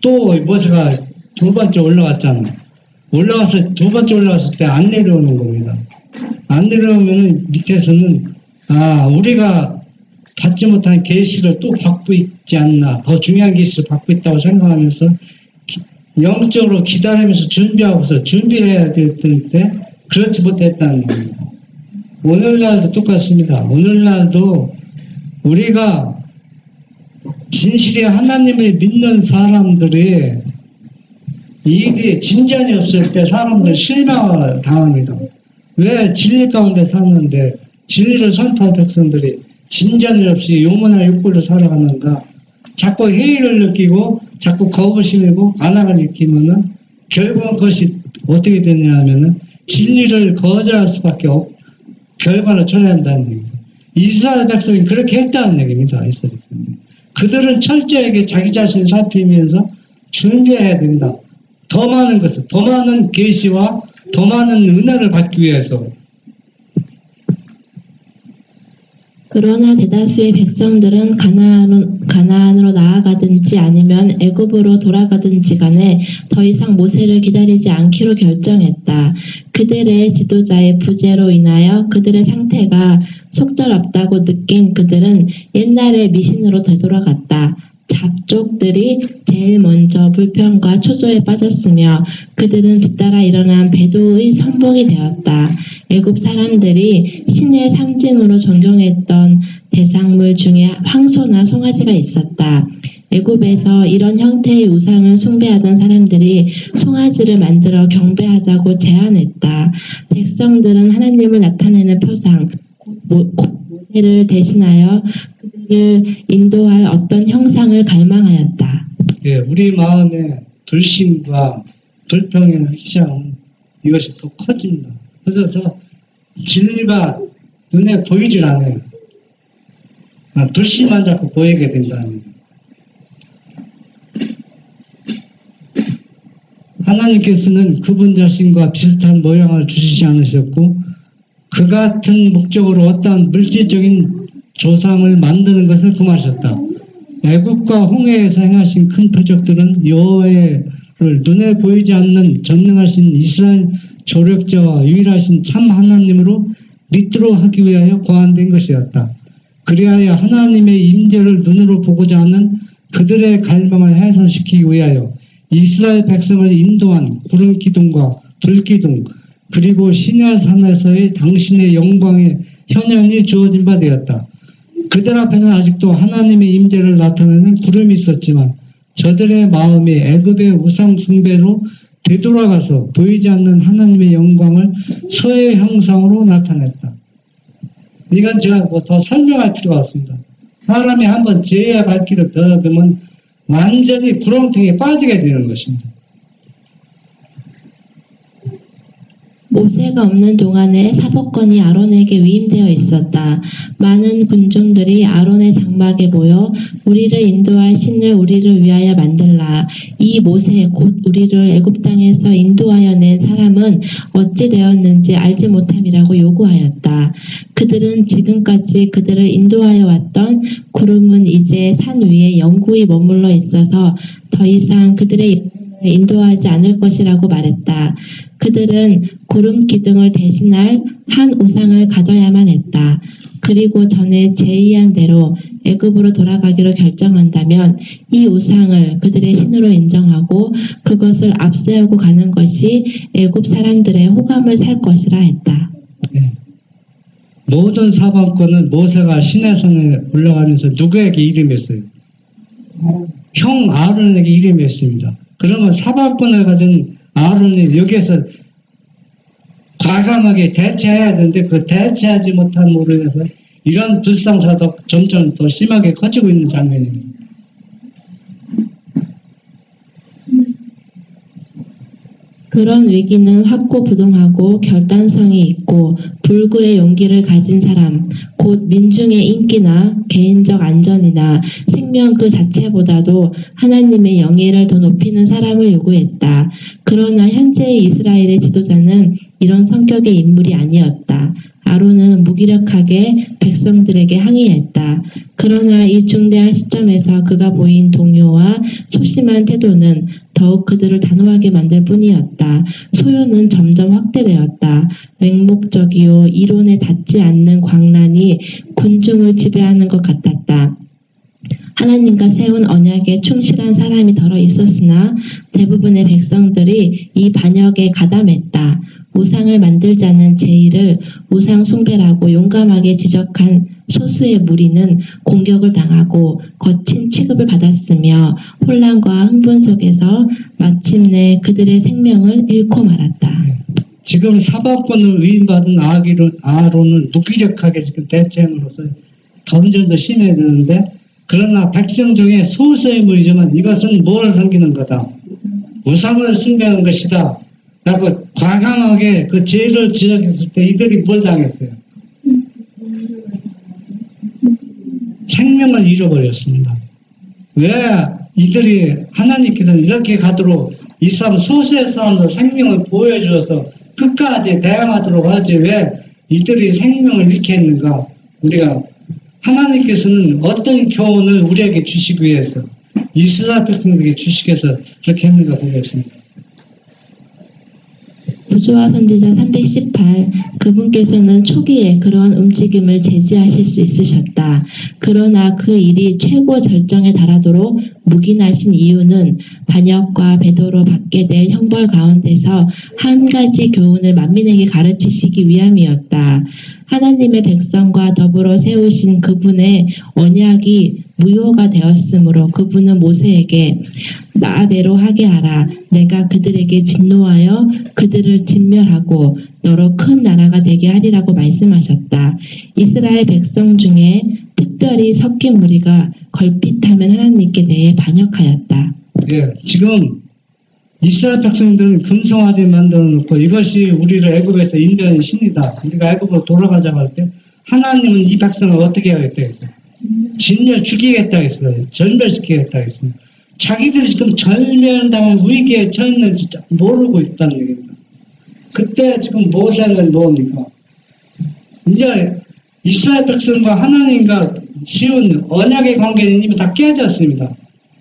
또 모세가 두 번째 올라왔잖아. 두 번째 올라왔을 때 안 내려오는 겁니다. 안 내려오면은 밑에서는 우리가 받지 못한 계시를 또 받고 있지 않나, 더 중요한 계시를 받고 있다고 생각하면서 영적으로 기다리면서 준비하고서 준비해야 될 때 그렇지 못했다는 겁니다. 오늘날도 똑같습니다. 오늘날도 우리가 진실이 하나님을 믿는 사람들이 이게 진전이 없을 때 사람들 실망을 당합니다. 왜 진리 가운데 사는데 진리를 선포한 백성들이 진전이 없이 요문한 욕구로 살아가는가? 자꾸 회의를 느끼고 자꾸 거부심이고 안악을 느끼면은 결국 그것이 어떻게 되냐 하면은 진리를 거절할 수밖에 결과를 초래해야 한다는 얘기입니다. 이스라엘 백성이 그렇게 했다는 얘기입니다. 이스라엘 백성이. 그들은 철저하게 자기 자신을 살피면서 준비해야 됩니다. 더 많은 것을, 더 많은 계시와 더 많은 은혜를 받기 위해서. 그러나 대다수의 백성들은 가나안으로 나아가든지 아니면 애굽으로 돌아가든지 간에 더 이상 모세를 기다리지 않기로 결정했다. 그들의 지도자의 부재로 인하여 그들의 상태가 속절없다고 느낀 그들은 옛날의 미신으로 되돌아갔다. 잡족들이 제일 먼저 불평과 초조에 빠졌으며 그들은 뒤따라 일어난 배도의 선봉이 되었다. 애굽 사람들이 신의 상징으로 존경했던 대상물 중에 황소나 송아지가 있었다. 애굽에서 이런 형태의 우상을 숭배하던 사람들이 송아지를 만들어 경배하자고 제안했다. 백성들은 하나님을 나타내는 표상, 모세를 대신하여 그들을 인도할 어떤 형상을 갈망하였다. 예, 우리 마음에 불신과 불평의 희생 이것이 더 커집니다. 커져서 진리가 눈에 보이질 않아요. 불신만 자꾸 보이게 된다는 거예요. 하나님께서는 그분 자신과 비슷한 모양을 주시지 않으셨고 그 같은 목적으로 어떠한 물질적인 조상을 만드는 것을 금하셨다. 애굽과 홍해에서 행하신 큰 표적들은 여호와를 눈에 보이지 않는 전능하신 이스라엘 조력자와 유일하신 참 하나님으로 믿도록 하기 위하여 고안된 것이었다. 그리하여 하나님의 임재를 눈으로 보고자 하는 그들의 갈망을 해소시키기 위하여 이스라엘 백성을 인도한 구름 기둥과 불 기둥 그리고 시내산에서의 당신의 영광의 현현이 주어진 바 되었다. 그들 앞에는 아직도 하나님의 임재를 나타내는 구름이 있었지만 저들의 마음이 애굽의 우상 숭배로 되돌아가서 보이지 않는 하나님의 영광을 소의 형상으로 나타냈다. 이건 제가 더 설명할 필요가 없습니다. 사람이 한번 죄의 발길을 들어가면 완전히 구렁텅이에 빠지게 되는 것입니다. 모세가 없는 동안에 사법권이 아론에게 위임되어 있었다. 많은 군중들이 아론의 장막에 모여 우리를 인도할 신을 우리를 위하여 만들라. 이 모세 곧 우리를 애굽 땅에서 인도하여 낸 사람은 어찌 되었는지 알지 못함이라고 요구하였다. 그들은 지금까지 그들을 인도하여 왔던 구름은 이제 산 위에 영구히 머물러 있어서 더 이상 그들의 인도하지 않을 것이라고 말했다. 그들은 구름 기둥을 대신할 한 우상을 가져야만 했다. 그리고 전에 제의한 대로 애굽으로 돌아가기로 결정한다면 이 우상을 그들의 신으로 인정하고 그것을 앞세우고 가는 것이 애굽 사람들의 호감을 살 것이라 했다. 네. 모든 사방권은 모세가 시내산에 올라가면서 누구에게 이름했어요? 형 아론에게 이름했습니다. 그러면 사방권을 가진 아론이 여기에서 과감하게 대체해야 되는데 그 대체하지 못함으로 인해서 이런 불상사도 점점 더 심하게 커지고 있는 장면입니다. 그런 위기는 확고부동하고 결단성이 있고 불굴의 용기를 가진 사람, 곧 민중의 인기나 개인적 안전이나 생명 그 자체보다도 하나님의 영예를 더 높이는 사람을 요구했다. 그러나 현재의 이스라엘의 지도자는 이런 성격의 인물이 아니었다. 아론은 무기력하게 백성들에게 항의했다. 그러나 이 중대한 시점에서 그가 보인 동요와 소심한 태도는 더욱 그들을 단호하게 만들 뿐이었다. 소요는 점점 확대되었다. 맹목적이요 이론에 닿지 않는 광란이 군중을 지배하는 것 같았다. 하나님과 세운 언약에 충실한 사람이 덜어 있었으나 대부분의 백성들이 이 반역에 가담했다. 우상을 만들자는 제의를 우상 숭배라고 용감하게 지적한 소수의 무리는 공격을 당하고 거친 취급을 받았으며 혼란과 흥분 속에서 마침내 그들의 생명을 잃고 말았다. 지금 사법권을 위임받은 아론은 무기력하게 지금 대체함으로써 점점 더 심해지는데, 그러나 백성 중에 소수의 무리지만 이것은 뭘 섬기는 거다, 우상을 숭배하는 것이다 라고 과감하게 그 죄를 지적했을 때 이들이 뭘 당했어요? 생명을 잃어버렸습니다. 왜 이들이 하나님께서 이렇게 가도록 이 사람 소수의 사람도 생명을 보여주어서 끝까지 대항하도록 하지 왜 이들이 생명을 잃게 했는가? 우리가 하나님께서는 어떤 교훈을 우리에게 주시기 위해서 이스라엘 백성들에게 주시기 위해서 그렇게 했는가 보겠습니다. 부조와 선지자 318 그분께서는 초기에 그러한 움직임을 제지하실 수 있으셨다. 그러나 그 일이 최고 절정에 달하도록 묵인하신 이유는 반역과 배도로 받게 될 형벌 가운데서 한 가지 교훈을 만민에게 가르치시기 위함이었다. 하나님의 백성과 더불어 세우신 그분의 언약이 무효가 되었으므로 그분은 모세에게 나대로 하게 하라. 내가 그들에게 진노하여 그들을 진멸하고 너로 큰 나라가 되게 하리라고 말씀하셨다. 이스라엘 백성 중에 특별히 섞인 무리가 걸핏하면 하나님께 대해 반역하였다. 예, 지금 이스라엘 백성들은 금송아지 만들어 놓고 이것이 우리를 애굽에서 인도한 신이다. 우리가 애굽으로 돌아가자고 할 때 하나님은 이 백성을 어떻게 하겠다 했어요? 진멸 죽이겠다 했어요. 절멸시키겠다 했어요. 자기들이 지금 절멸당한 위기에 처했는지 모르고 있다는 얘기입니다. 그때 지금 모세는 뭡니까? 이제 이스라엘 백성과 하나님과 지은 언약의 관계는 이미 다 깨졌습니다.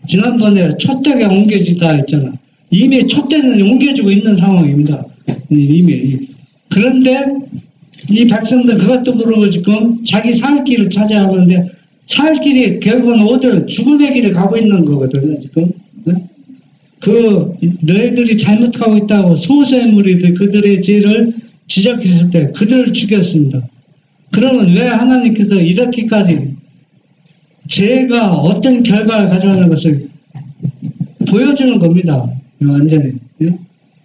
지난번에 촛대가 옮겨지다 했잖아. 이미 촛대는 옮겨지고 있는 상황입니다. 이미. 그런데 이 백성들 그것도 모르고 지금 자기 살 길을 찾아야 하는데 살 길이 결국은 어디를 죽음의 길을 가고 있는 거거든요. 지금. 그 너희들이 잘못하고 있다고 소수의 무리들 그들의 죄를 지적했을 때 그들을 죽였습니다. 그러면 왜 하나님께서 이렇게까지 죄가 어떤 결과를 가져가는 것을 보여주는 겁니다. 완전히.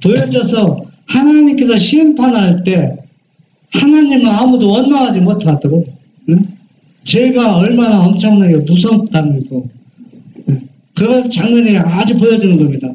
보여줘서 하나님께서 심판할 때 하나님은 아무도 원망하지 못하도록 죄가 얼마나 엄청나게 무섭다는 거 그 장면에 아주 보여주는 겁니다.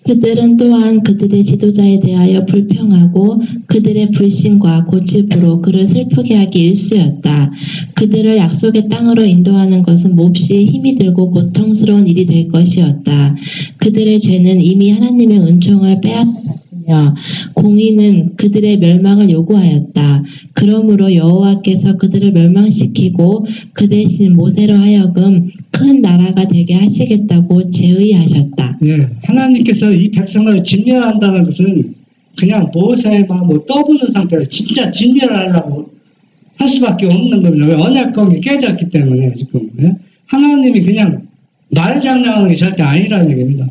그들은 또한 그들의 지도자에 대하여 불평하고 그들의 불신과 고집으로 그를 슬프게 하기 일쑤였다. 그들을 약속의 땅으로 인도하는 것은 몹시 힘이 들고 고통스러운 일이 될 것이었다. 그들의 죄는 이미 하나님의 은총을 빼앗았으며 공의는 그들의 멸망을 요구하였다. 그러므로 여호와께서 그들을 멸망시키고 그 대신 모세로 하여금 큰 나라가 되게 하시겠다고 제의하셨다. 예, 하나님께서 이 백성을 진멸한다는 것은 그냥 모세만 떠보는 상태로 진짜 진멸하려고 할 수밖에 없는 겁니다. 왜? 언약관계 깨졌기 때문에 지금. 예? 하나님이 그냥 말장난하는 게 절대 아니라는 얘기입니다.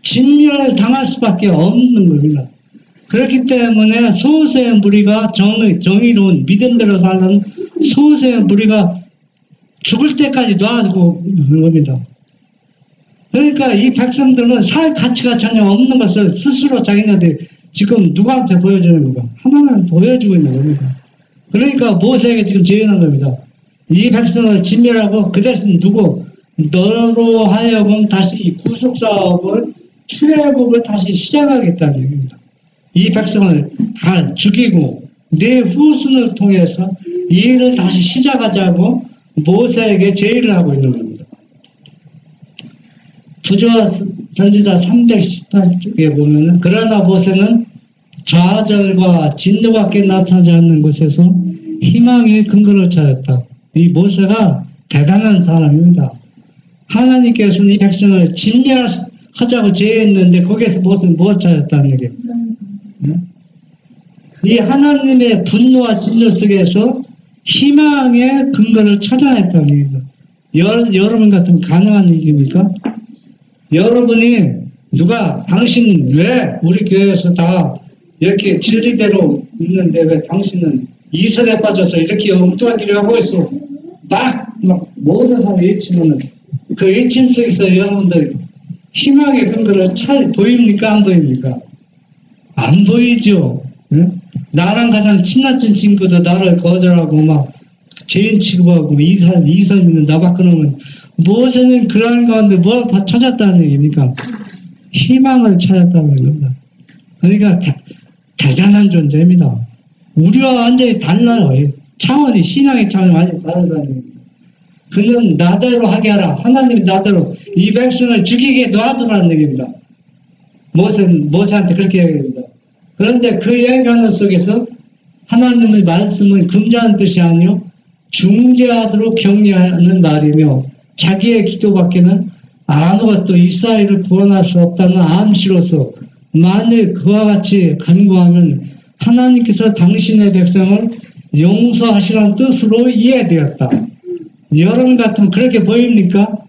진멸을 당할 수밖에 없는 겁니다. 그렇기 때문에 소수의 무리가 정의로운 믿음대로 사는 소수의 무리가 죽을 때까지 놔두고 있는 겁니다. 그러니까 이 백성들은 살 가치가 전혀 없는 것을 스스로 자기네들이 지금 누구 앞에 보여주는 건가? 하나님을 보여주고 있는 겁니다. 그러니까 모세에게 지금 제안한 겁니다. 이 백성을 진멸하고 그 대신 누구? 너로 하여금 다시 이 구속사업을 출애굽을 다시 시작하겠다는 얘기입니다. 이 백성을 다 죽이고 내 후손을 통해서 이 일을 다시 시작하자고 모세에게 제의를 하고 있는 겁니다. 부조와 선지자 318쪽에 보면은 그러나 모세는 좌절과 진노밖에 나타나지 않는 곳에서 희망의 근거를 찾았다. 이 모세가 대단한 사람입니다. 하나님께서는 이 백성을 진멸하자고 제했는데 거기에서 무엇을 찾았다는 얘기예요. 이 하나님의 분노와 진노 속에서 희망의 근거를 찾아냈다는 얘기입니다. 여러분 같으면 가능한 일입니까? 여러분이 당신 왜 우리 교회에서 다 이렇게 진리대로 있는데 왜 당신은 이설에 빠져서 이렇게 엉뚱한 길을 하고 있어? 막 모든 사람이 외치면은 그 외침 속에서 여러분들 희망의 근거를 보입니까? 안 보입니까? 안 보이죠. 응? 나랑 가장 친했던 친구도 나를 거절하고 막 죄인 취급하고 이선이는 나 바꾸는 모세는 그런 가운데 뭘 찾았다는 얘기입니까? 희망을 찾았다는 겁니다. 그러니까 대단한 존재입니다. 우리와 완전히 달라요. 차원이 신앙의 차원이 완전히 다르다는 얘기입니다. 그는 나대로 하게 하라. 하나님이 나대로 이 백성을 죽이게 놔두라는 얘기입니다. 모세한테 그렇게 얘기합니다. 그런데 그 얘기하는 속에서 하나님의 말씀은 금자는 뜻이 아니요 중재하도록 격려하는 말이며 자기의 기도밖에는 아무것도 이스라엘을 구원할 수 없다는 암시로서 만일 그와 같이 간구하면 하나님께서 당신의 백성을 용서하시라는 뜻으로 이해되었다. 여러분 같으면 그렇게 보입니까?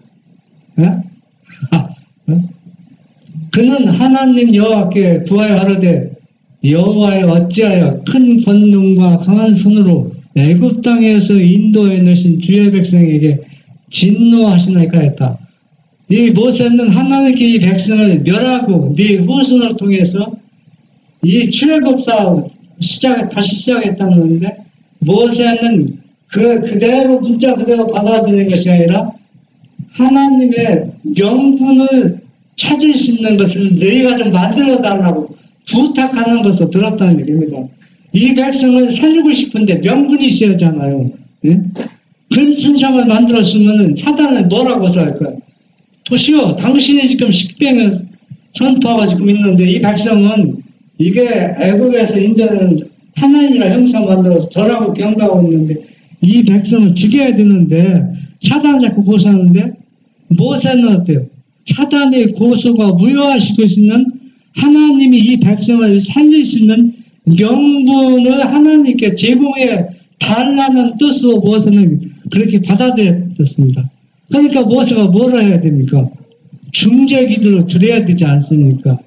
그는 하나님 여호와께 구하여 하르되 여호와여 어찌하여 큰 권능과 강한 손으로 애굽 땅에서 인도해 넣으신 주의 백성에게 진노하시나이까 했다. 이 모세는 하나님께 이 백성을 멸하고 네 후손을 통해서 이 출애굽 사업 다시 시작했다는 건데 모세는 그대로 문자 그대로 받아들이는 것이 아니라 하나님의 명분을 찾을 수 있는 것을 너희가 좀 만들어 달라고 부탁하는 것을 들었다는 얘기입니다. 이 백성을 살리고 싶은데 명분이 있어야 하잖아요. 예? 금순상을 만들었으면 사단은 뭐라고 할까요? 보시오, 당신이 지금 식병을 선포하고 지금 있는데 이 백성은 이게 애굽에서 인자는 하나님이라 형상 만들어서 저라고 경고하고 있는데 이 백성을 죽여야 되는데 사단 자꾸 고소하는데 모세는 어때요? 사단의 고소가 무효화시킬 수 있는 하나님이 이 백성을 살릴 수 있는 명분을 하나님께 제공해 달라는 뜻으로 모세는 그렇게 받아들였습니다. 그러니까 모세가 뭐라 해야 됩니까? 중재 기도를 드려야 되지 않습니까?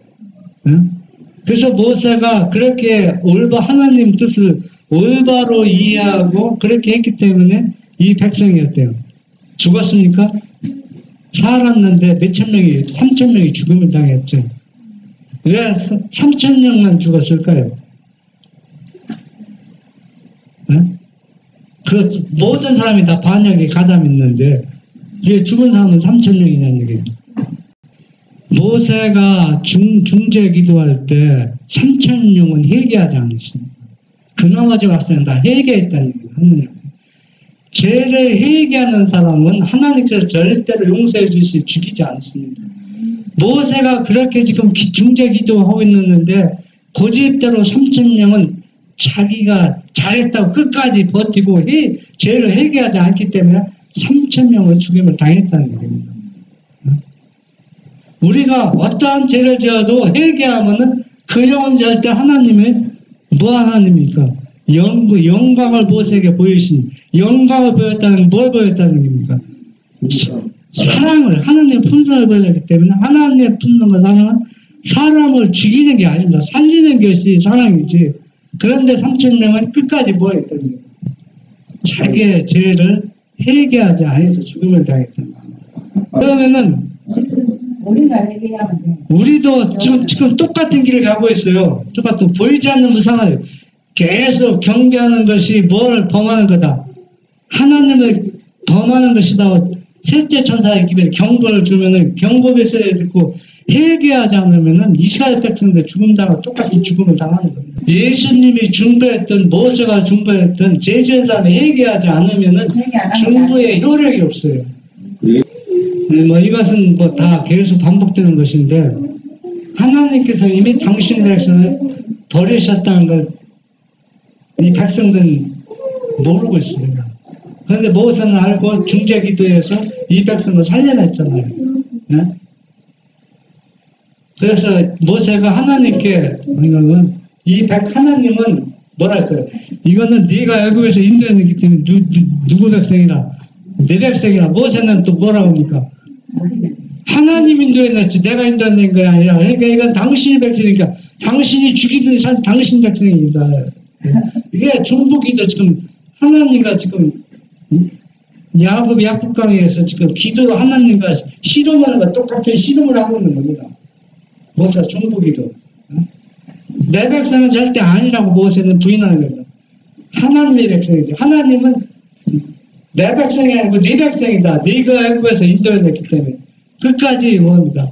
그래서 모세가 그렇게 하나님 뜻을 올바로 이해하고 그렇게 했기 때문에 이 백성이 어때요? 죽었습니까? 살았는데 몇천 명이 3천 명이 죽음을 당했죠. 왜 3천 명만 죽었을까요? 그 모든 사람이 다 반역에 가담했는데 왜 죽은 사람은 3천 명이냐는 얘기예요. 모세가 중재 기도할 때 3천 명은 회개하지 않았습니다. 그나마저 왔으면 다 회개했다는 얘기예요. 죄를 회개하는 사람은 하나님께서 절대로 용서해 주시 죽이지 않습니다. 모세가 그렇게 지금 중재 기도하고 있는데 고집대로 3천 명은 자기가 잘했다고 끝까지 버티고 죄를 회개하지 않기 때문에 3천 명은 죽임을 당했다는 얘기입니다. 우리가 어떠한 죄를 지어도 회개하면은 그 영은 절대 하나님의 하나님입니까? 영광을 모세에게 보이신 영광을 보였다는 뭘 보였다는 얘기입니까? 사랑을 하나님의 품성을 보였기 때문에 하나님의 품성과 사랑은 사람을 죽이는 게 아닙니다. 살리는 것이 사랑이지. 그런데 3천 명은 끝까지 뭐 했더니 자기의 죄를 회개하지 않아서 죽음을 당했던 겁니다. 그러면은 우리도 지금 똑같은 길을 가고 있어요. 똑같은 보이지 않는 무상을 계속 경배하는 것이 뭘 범하는 거다. 하나님을 범하는 것이다. 셋째 천사에게 경고를 주면은 경고 메시지를 듣고 회개하지 않으면은 이스라엘 백성들 죽음당하고 똑같은 죽음을 당하는 겁니다. 예수님이 중보했던 모세가 중보했던 제주의 사람이 회개하지 않으면은 중보의 효력이 없어요. 이것은 다 계속 반복되는 것인데 하나님께서 이미 당신의 백성을 버리셨다는 걸 이 백성들은 모르고 있습니다. 그런데 모세는 알고 중재 기도해서 이 백성을 살려냈잖아요. 네? 그래서 모세가 하나님께 하나님은 뭐라 했어요? 이거는 네가 애굽에서 인도했기 때문에 누구 백성이라? 내 백성이라. 모세는 또 뭐라고 합니까? 하나님 인도했지 내가 인도한 게 아니라, 그러니까 이건 당신의 백성이니까 당신이 죽이든 당신 백성입니다. 이게 중보기도 지금 하나님과 지금 야곱 약국강에서 지금 기도 하나님과 씨름하는 거 똑같은 씨름을 하고 있는 겁니다. 모세가 중보기도. 내 백성은 절대 아니라고 모세는 부인하는 겁니다. 하나님의 백성이죠. 하나님은 내 백성이 아니고 네 백성이다. 네가 애굽에서 인도해냈기 때문에 끝까지 봅니다.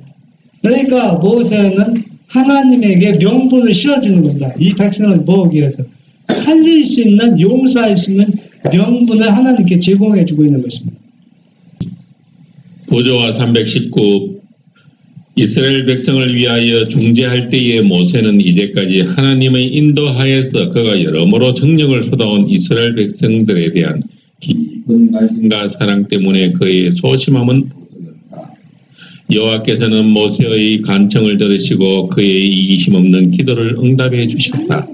그러니까 모세는 하나님에게 명분을 씌워주는 겁니다. 이 백성을 모으기 위해서 살릴 수 있는, 용서할 수 있는 명분을 하나님께 제공해주고 있는 것입니다. 보조와 319 이스라엘 백성을 위하여 중재할 때에 모세는 이제까지 하나님의 인도하에서 그가 여러모로 정령을 쏟아온 이스라엘 백성들에 대한 깊은 관심과 사랑 때문에 그의 소심함은 벗어났다. 여호와께서는 모세의 간청을 들으시고 그의 이기심 없는 기도를 응답해 주셨다.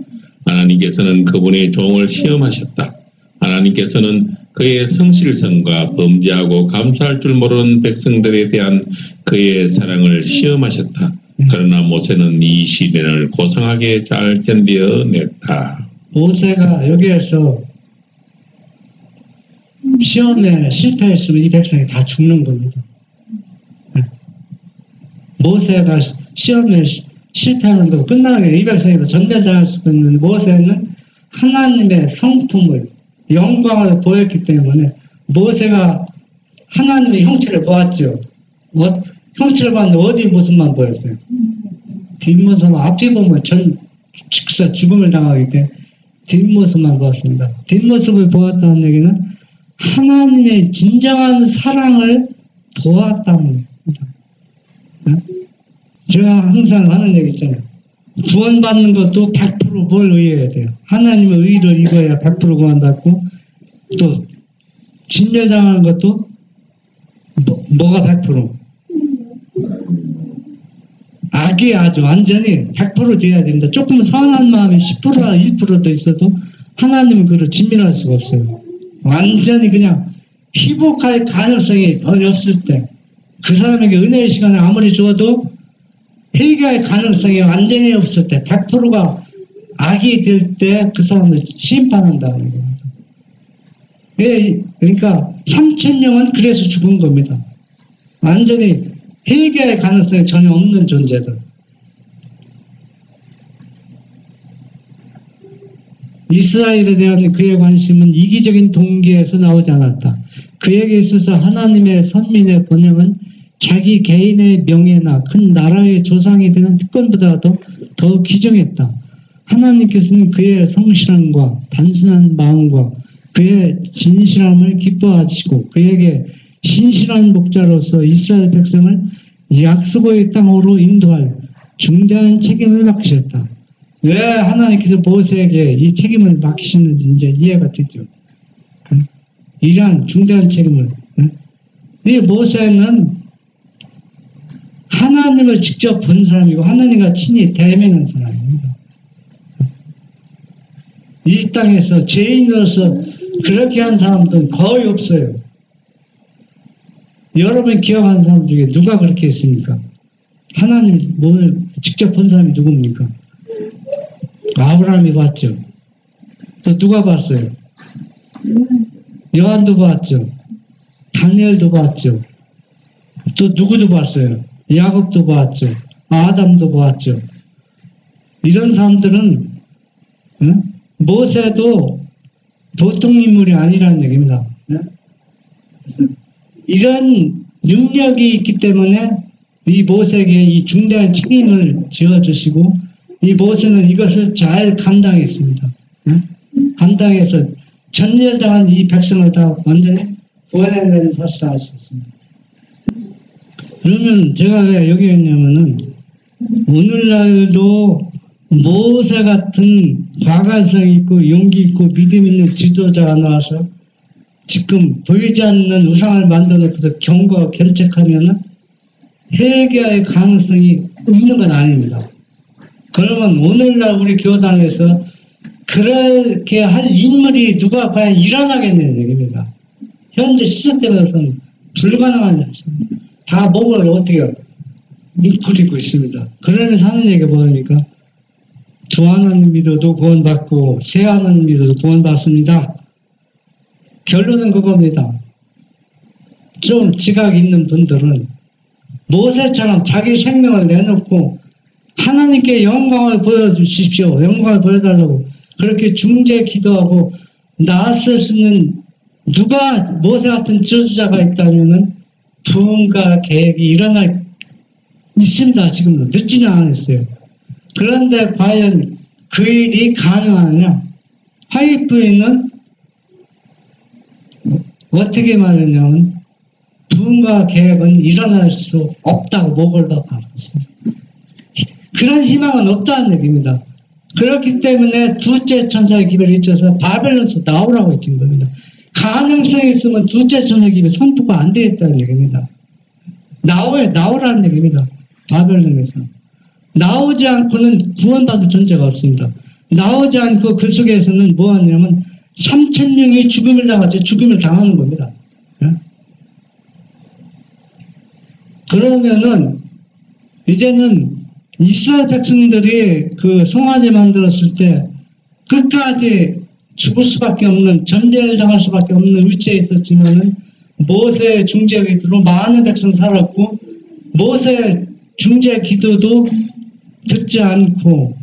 하나님께서는 그분의 종을 시험하셨다. 하나님께서는 그의 성실성과 범죄하고 감사할 줄 모르는 백성들에 대한 그의 사랑을 시험하셨다. 그러나 모세는 이 시련을 고상하게 잘 견뎌냈다. 모세가 여기에서 시험에 실패했으면 이 백성이 다 죽는 겁니다. 모세가 시험에 실패하는 거 끝나게 이 백성이 다 전멸당할 수 있는 모세는 하나님의 성품을, 영광을 보였기 때문에 모세가 하나님의 형체를 보았죠. 형체를 봤는데 어디 모습만 보였어요? 뒷모습, 앞에 보면 죽음을 당하기 때문에 뒷모습만 보았습니다. 뒷모습을 보았다는 얘기는 하나님의 진정한 사랑을 보았다는 겁니다. 제가 항상 하는 얘기 있잖아요. 구원받는 것도 100% 뭘 의해야 돼요. 하나님의 의를 입어야 100% 구원받고, 또 진멸당하는 것도 뭐가 100%? 악이 아주 완전히 100% 돼야 됩니다. 조금 선한 마음이 10%나 1%도 있어도 하나님은 그를 진멸할 수가 없어요. 완전히 그냥 회복할 가능성이 거의 없을 때, 그 사람에게 은혜의 시간을 아무리 줘도 회개할 가능성이 완전히 없을 때, 100%가 악이 될 때 그 사람을 심판한다는 겁니다. 그러니까 3,000명은 그래서 죽은 겁니다. 완전히 회개할 가능성이 전혀 없는 존재들. 이스라엘에 대한 그의 관심은 이기적인 동기에서 나오지 않았다. 그에게 있어서 하나님의 선민의 본영은 자기 개인의 명예나 큰 나라의 조상이 되는 특권보다도 더 귀중했다. 하나님께서는 그의 성실함과 단순한 마음과 그의 진실함을 기뻐하시고 그에게 신실한 목자로서 이스라엘 백성을 약속의 땅으로 인도할 중대한 책임을 맡기셨다. 왜 하나님께서 모세에게 이 책임을 맡기셨는지 이제 이해가 되죠. 이러한 중대한 책임을. 이 모세는 하나님을 직접 본 사람이고 하나님과 친히 대면한 사람입니다. 이 땅에서 죄인으로서 그렇게 한 사람들은 거의 없어요. 여러분 기억하는 사람 중에 누가 그렇게 했습니까? 하나님 몸을 직접 본 사람이 누굽니까? 아브라함이 봤죠. 또 누가 봤어요? 요한도 봤죠. 다니엘도 봤죠. 또 누구도 봤어요? 야곱도 봤죠. 아담도 봤죠. 이런 사람들은 모세도 보통 인물이 아니라는 얘기입니다. 이런 능력이 있기 때문에 이 모세에게 이 중대한 책임을 지어주시고 이 모세는 이것을 잘 감당했습니다. 감당해서 전멸당한 이 백성을 다 완전히 구원해내는 사실을 알 수 있습니다. 그러면 제가 왜 여기 했냐면은 오늘날도 모세 같은 과감성 있고 용기 있고 믿음 있는 지도자가 나와서 지금 보이지 않는 우상을 만들어 놓고서 경고하고 견책하면은 회개의 가능성이 없는 건 아닙니다. 그러면 오늘날 우리 교단에서 그렇게 할 인물이 누가 과연 일어나겠냐는 얘기입니다. 현재 시작되면서는 불가능한 일입니다. 다 몸을 어떻게 뭉클이고 있습니다. 그러면서 하는 얘기가 뭐입니까? 두 하나님 믿어도 구원받고 세 하나님 믿어도 구원받습니다. 결론은 그겁니다. 좀 지각 있는 분들은 모세처럼 자기 생명을 내놓고 하나님께 영광을 보여주십시오. 영광을 보여달라고 그렇게 중재 기도하고 나설 수 있는 누가 모세 같은 지도자가 있다면은 부흥과 계획이 일어날 있습니다. 지금도 늦지는 않았어요. 그런데 과연 그 일이 가능하냐? 화이트부인은 어떻게 말했냐면 부흥과 계획은 일어날 수 없다고 목을 박고 있습니다. 그런 희망은 없다는 얘기입니다. 그렇기 때문에 둘째 천사의 기별이 있어서 바벨론에서 나오라고 했던 겁니다. 가능성이 있으면 둘째 천사의 기별 선포가 안 되겠다는 얘기입니다. 나오라는 얘기입니다. 바벨론에서. 나오지 않고는 구원받을 존재가 없습니다. 나오지 않고 그 속에서는 뭐 하냐면 3,000명이 죽음을 당하지 죽음을 당하는 겁니다. 그러면은 이제는 이스라엘 백성들이 그 송아지 만들었을 때 끝까지 죽을 수밖에 없는 전멸당할 수밖에 없는 위치에 있었지만은 모세의 중재 기도로 많은 백성 살았고 모세의 중재 기도도 듣지 않고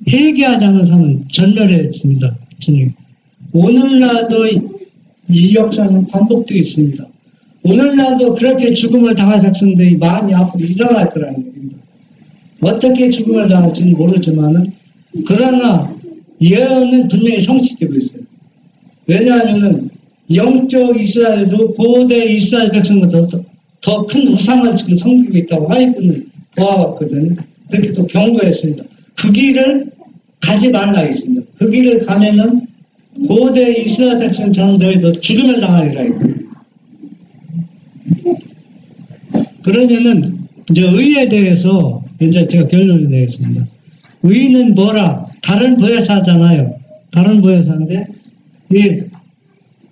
회개하지 않은 사람은 전멸했습니다. 오늘날도 이 역사는 반복되어 있습니다. 오늘날도 그렇게 죽음을 당할 백성들이 많이 앞으로 일어날 거라는 얘기입니다. 어떻게 죽음을 당할지는 모르지만은 그러나 예언은 분명히 성취되고 있어요. 왜냐하면은 영적 이스라엘도 고대 이스라엘 백성보다 더 큰 우상을 지금 섬기고 있다고 화이트는 보아왔거든요. 그렇게 또 경고했습니다. 그 길을 가지 말라 했습니다. 그 길을 가면은 고대 이스라엘 백성처럼 너희도 죽음을 당하리라 했거든요. 그러면은 이제 의에 대해서 이제 제가 결론을 내겠습니다. 의는 뭐라? 다른 보혜사잖아요. 다른 보혜사인데 이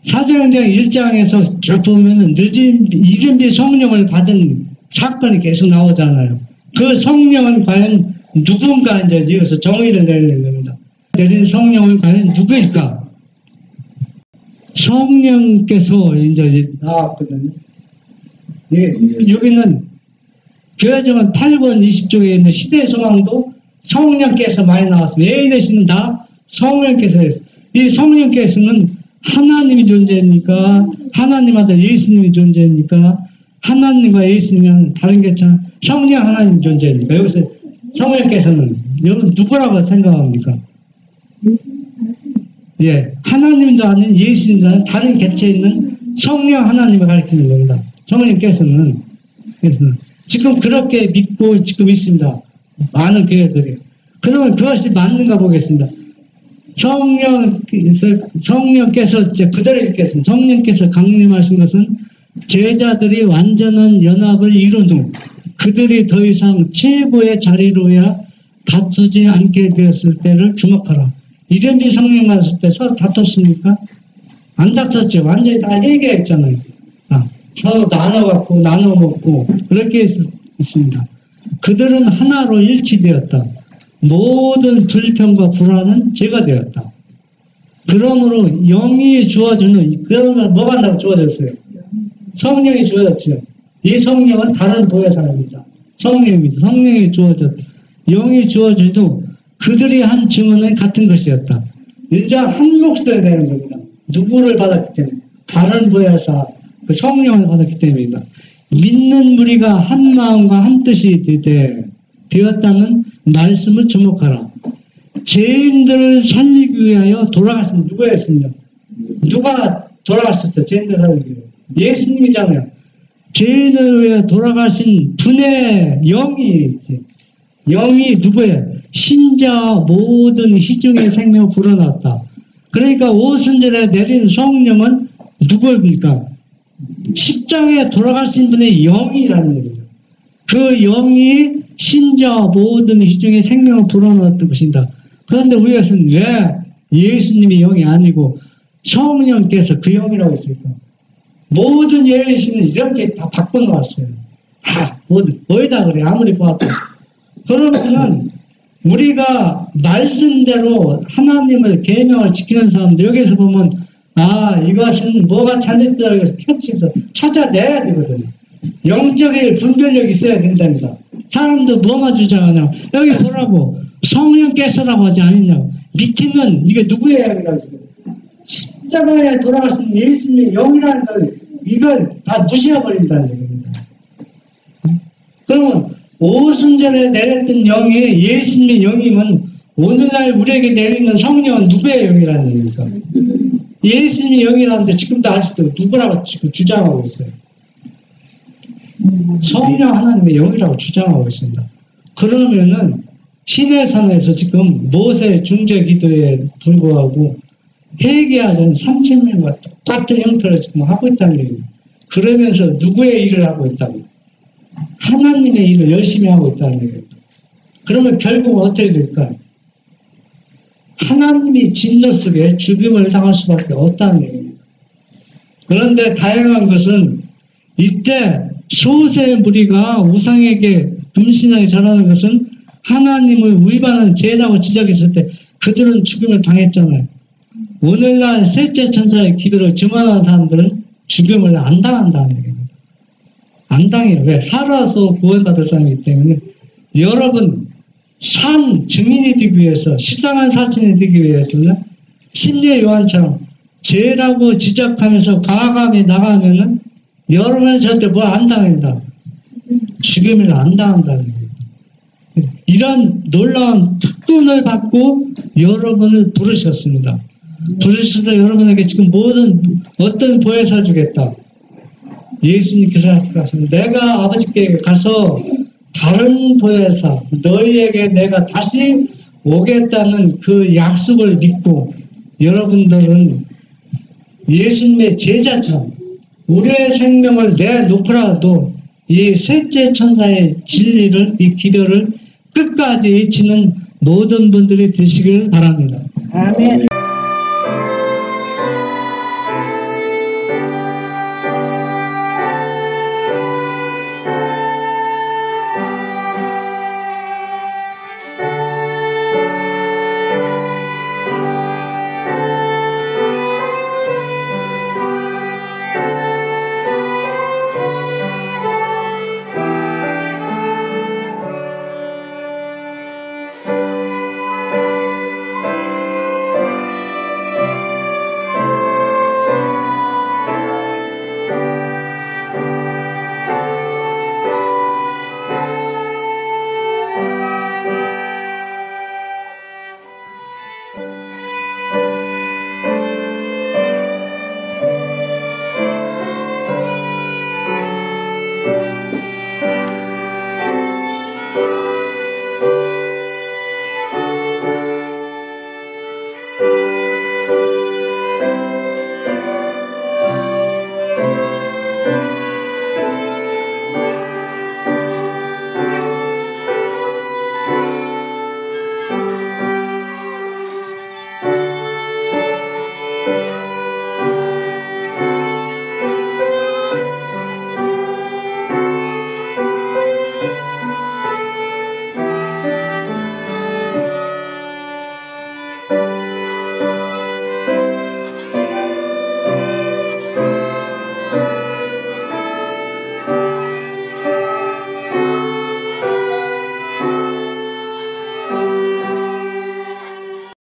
사도행전 1장에서 쭉 보면은 이른비 성령을 받은 사건이 계속 나오잖아요. 그 성령은 과연 누군가 이제 여기서 정의를 내리는 겁니다. 내린 성령은 과연 누구일까? 성령께서 이제 나왔거든요. 예, 여기는 교회정은 8권 20쪽에 있는 시대의 소망도 성령께서 많이 나왔습니다. 예인의 다 성령께서 했어요. 이 성령께서는 하나님이 존재입니까? 하나님 아들 예수님이 존재입니까? 하나님과 예수님은 다른 게 참 성령 하나님 존재입니까? 여기서 성령께서는 여러분 누구라고 생각합니까? 예, 하나님도 아닌 예수님도 아닌 다른 객체에 있는 성령 하나님을 가리키는 겁니다. 성령께서는 지금 그렇게 믿고 지금 있습니다. 많은 교회들이. 그러면 그것이 맞는가 보겠습니다. 성령께서 이제 그대로 읽겠습니다. 성령께서 강림하신 것은 제자들이 완전한 연합을 이룬 후 그들이 더 이상 최고의 자리로야 다투지 않게 되었을 때를 주목하라. 이른비 성령 받았을 때 서로 다퉜습니까? 안 다퉜죠. 완전히 다 회개했잖아요. 서로 나눠갖고 나눠 먹고 그렇게 있습니다. 그들은 하나로 일치되었다. 모든 불평과 불안은 제거되었다. 그러므로 영이 주어지는 그러면 뭐가 주어졌어요? 성령이 주어졌죠. 이 성령은 다른 보혜사입니다. 성령입니다. 성령이 주어졌 영이 주어져도 그들이 한 증언은 같은 것이었다. 이제 한 목소리 되는 겁니다. 누구를 받았기 때문에 다른 보혜사 그 성령을 받았기 때문입니다. 믿는 무리가 한 마음과 한 뜻이 되었다는 말씀을 주목하라. 죄인들을 살리기 위하여 돌아가신 누구였습니까? 누가 돌아갔을 때 죄인들을 살리기 위하여? 예수님이잖아요. 죄인을 위해 돌아가신 분의 영이 있지. 영이 누구예요? 신자 모든 희중의 생명을 불어넣었다. 그러니까 오순절에 내린 성령은 누구입니까? 십자가에 돌아가신 분의 영이라는 거예요. 그 영이 신자 모든 희중의 생명을 불어넣었던 것입니다. 그런데 우리는 왜 예수님이 영이 아니고 성령께서 그 영이라고 했습니까? 모든 예수는 이렇게 다 바꿔놓았어요. 다 모두 거의 다 그래. 아무리 봐도. 그러면은 우리가 말씀대로 하나님의 계명을 지키는 사람들 여기서 보면 이것은 뭐가 잘못되다 해서 펼쳐서 찾아내야 되거든요. 영적인 분별력이 있어야 된답니다. 사람도 뭐만 주장하냐. 여기 보라고 성령께서라고 하지 않느냐고. 밑에는 이게 누구의 영이라고 했어요. 십자가에 돌아가신 예수님의 영이라는 걸 이걸 다 무시해버린다는 얘기입니다. 그러면 오순절에 내렸던 영이 예수님의 영이면 오늘날 우리에게 내리는 성령은 누구의 영이라는 얘기입니까? 예수님의 영이라는데 지금도 아직도 누구라고 지금 주장하고 있어요. 성령 하나님의 영이라고 주장하고 있습니다. 그러면은 시내산에서 지금 모세 중재 기도에 불구하고 회개하는 3,000명과 똑같은 형태를 지금 하고 있다는 얘기입니다. 그러면서 누구의 일을 하고 있다고? 하나님의 일을 열심히 하고 있다는 얘기입니다. 그러면 결국 어떻게 될까요? 하나님이 진노 속에 죽임을 당할 수밖에 없다는 얘기입니다. 그런데 다양한 것은 이때 소수의 무리가 우상에게 음신하게 절하는 것은 하나님을 위반한 죄라고 지적했을 때 그들은 죽임을 당했잖아요. 오늘날 셋째 천사의 기도를 증언하는 사람들은 죽임을 안 당한다는 얘기입니다. 안 당해요. 왜? 살아서 구원받을 사람이기 때문에. 여러분 산 증인이 되기 위해서 14만 사신이 되기 위해서는 침례 요한처럼 죄라고 지적하면서 과감히 나가면은 여러분은 절대 뭐 안 당한다. 죽임을 안 당한다는 거예요. 이런 놀라운 특권을 받고 여러분을 부르셨습니다. 부르셔서 여러분에게 지금 어떤 보혜사 주겠다. 예수님께서 내가 아버지께 가서 다른 보혜사 너희에게 내가 다시 오겠다는 그 약속을 믿고 여러분들은 예수님의 제자처럼 우리의 생명을 내놓고라도 이 셋째 천사의 진리를, 이 기도를 끝까지 외치는 모든 분들이 되시길 바랍니다. 아멘.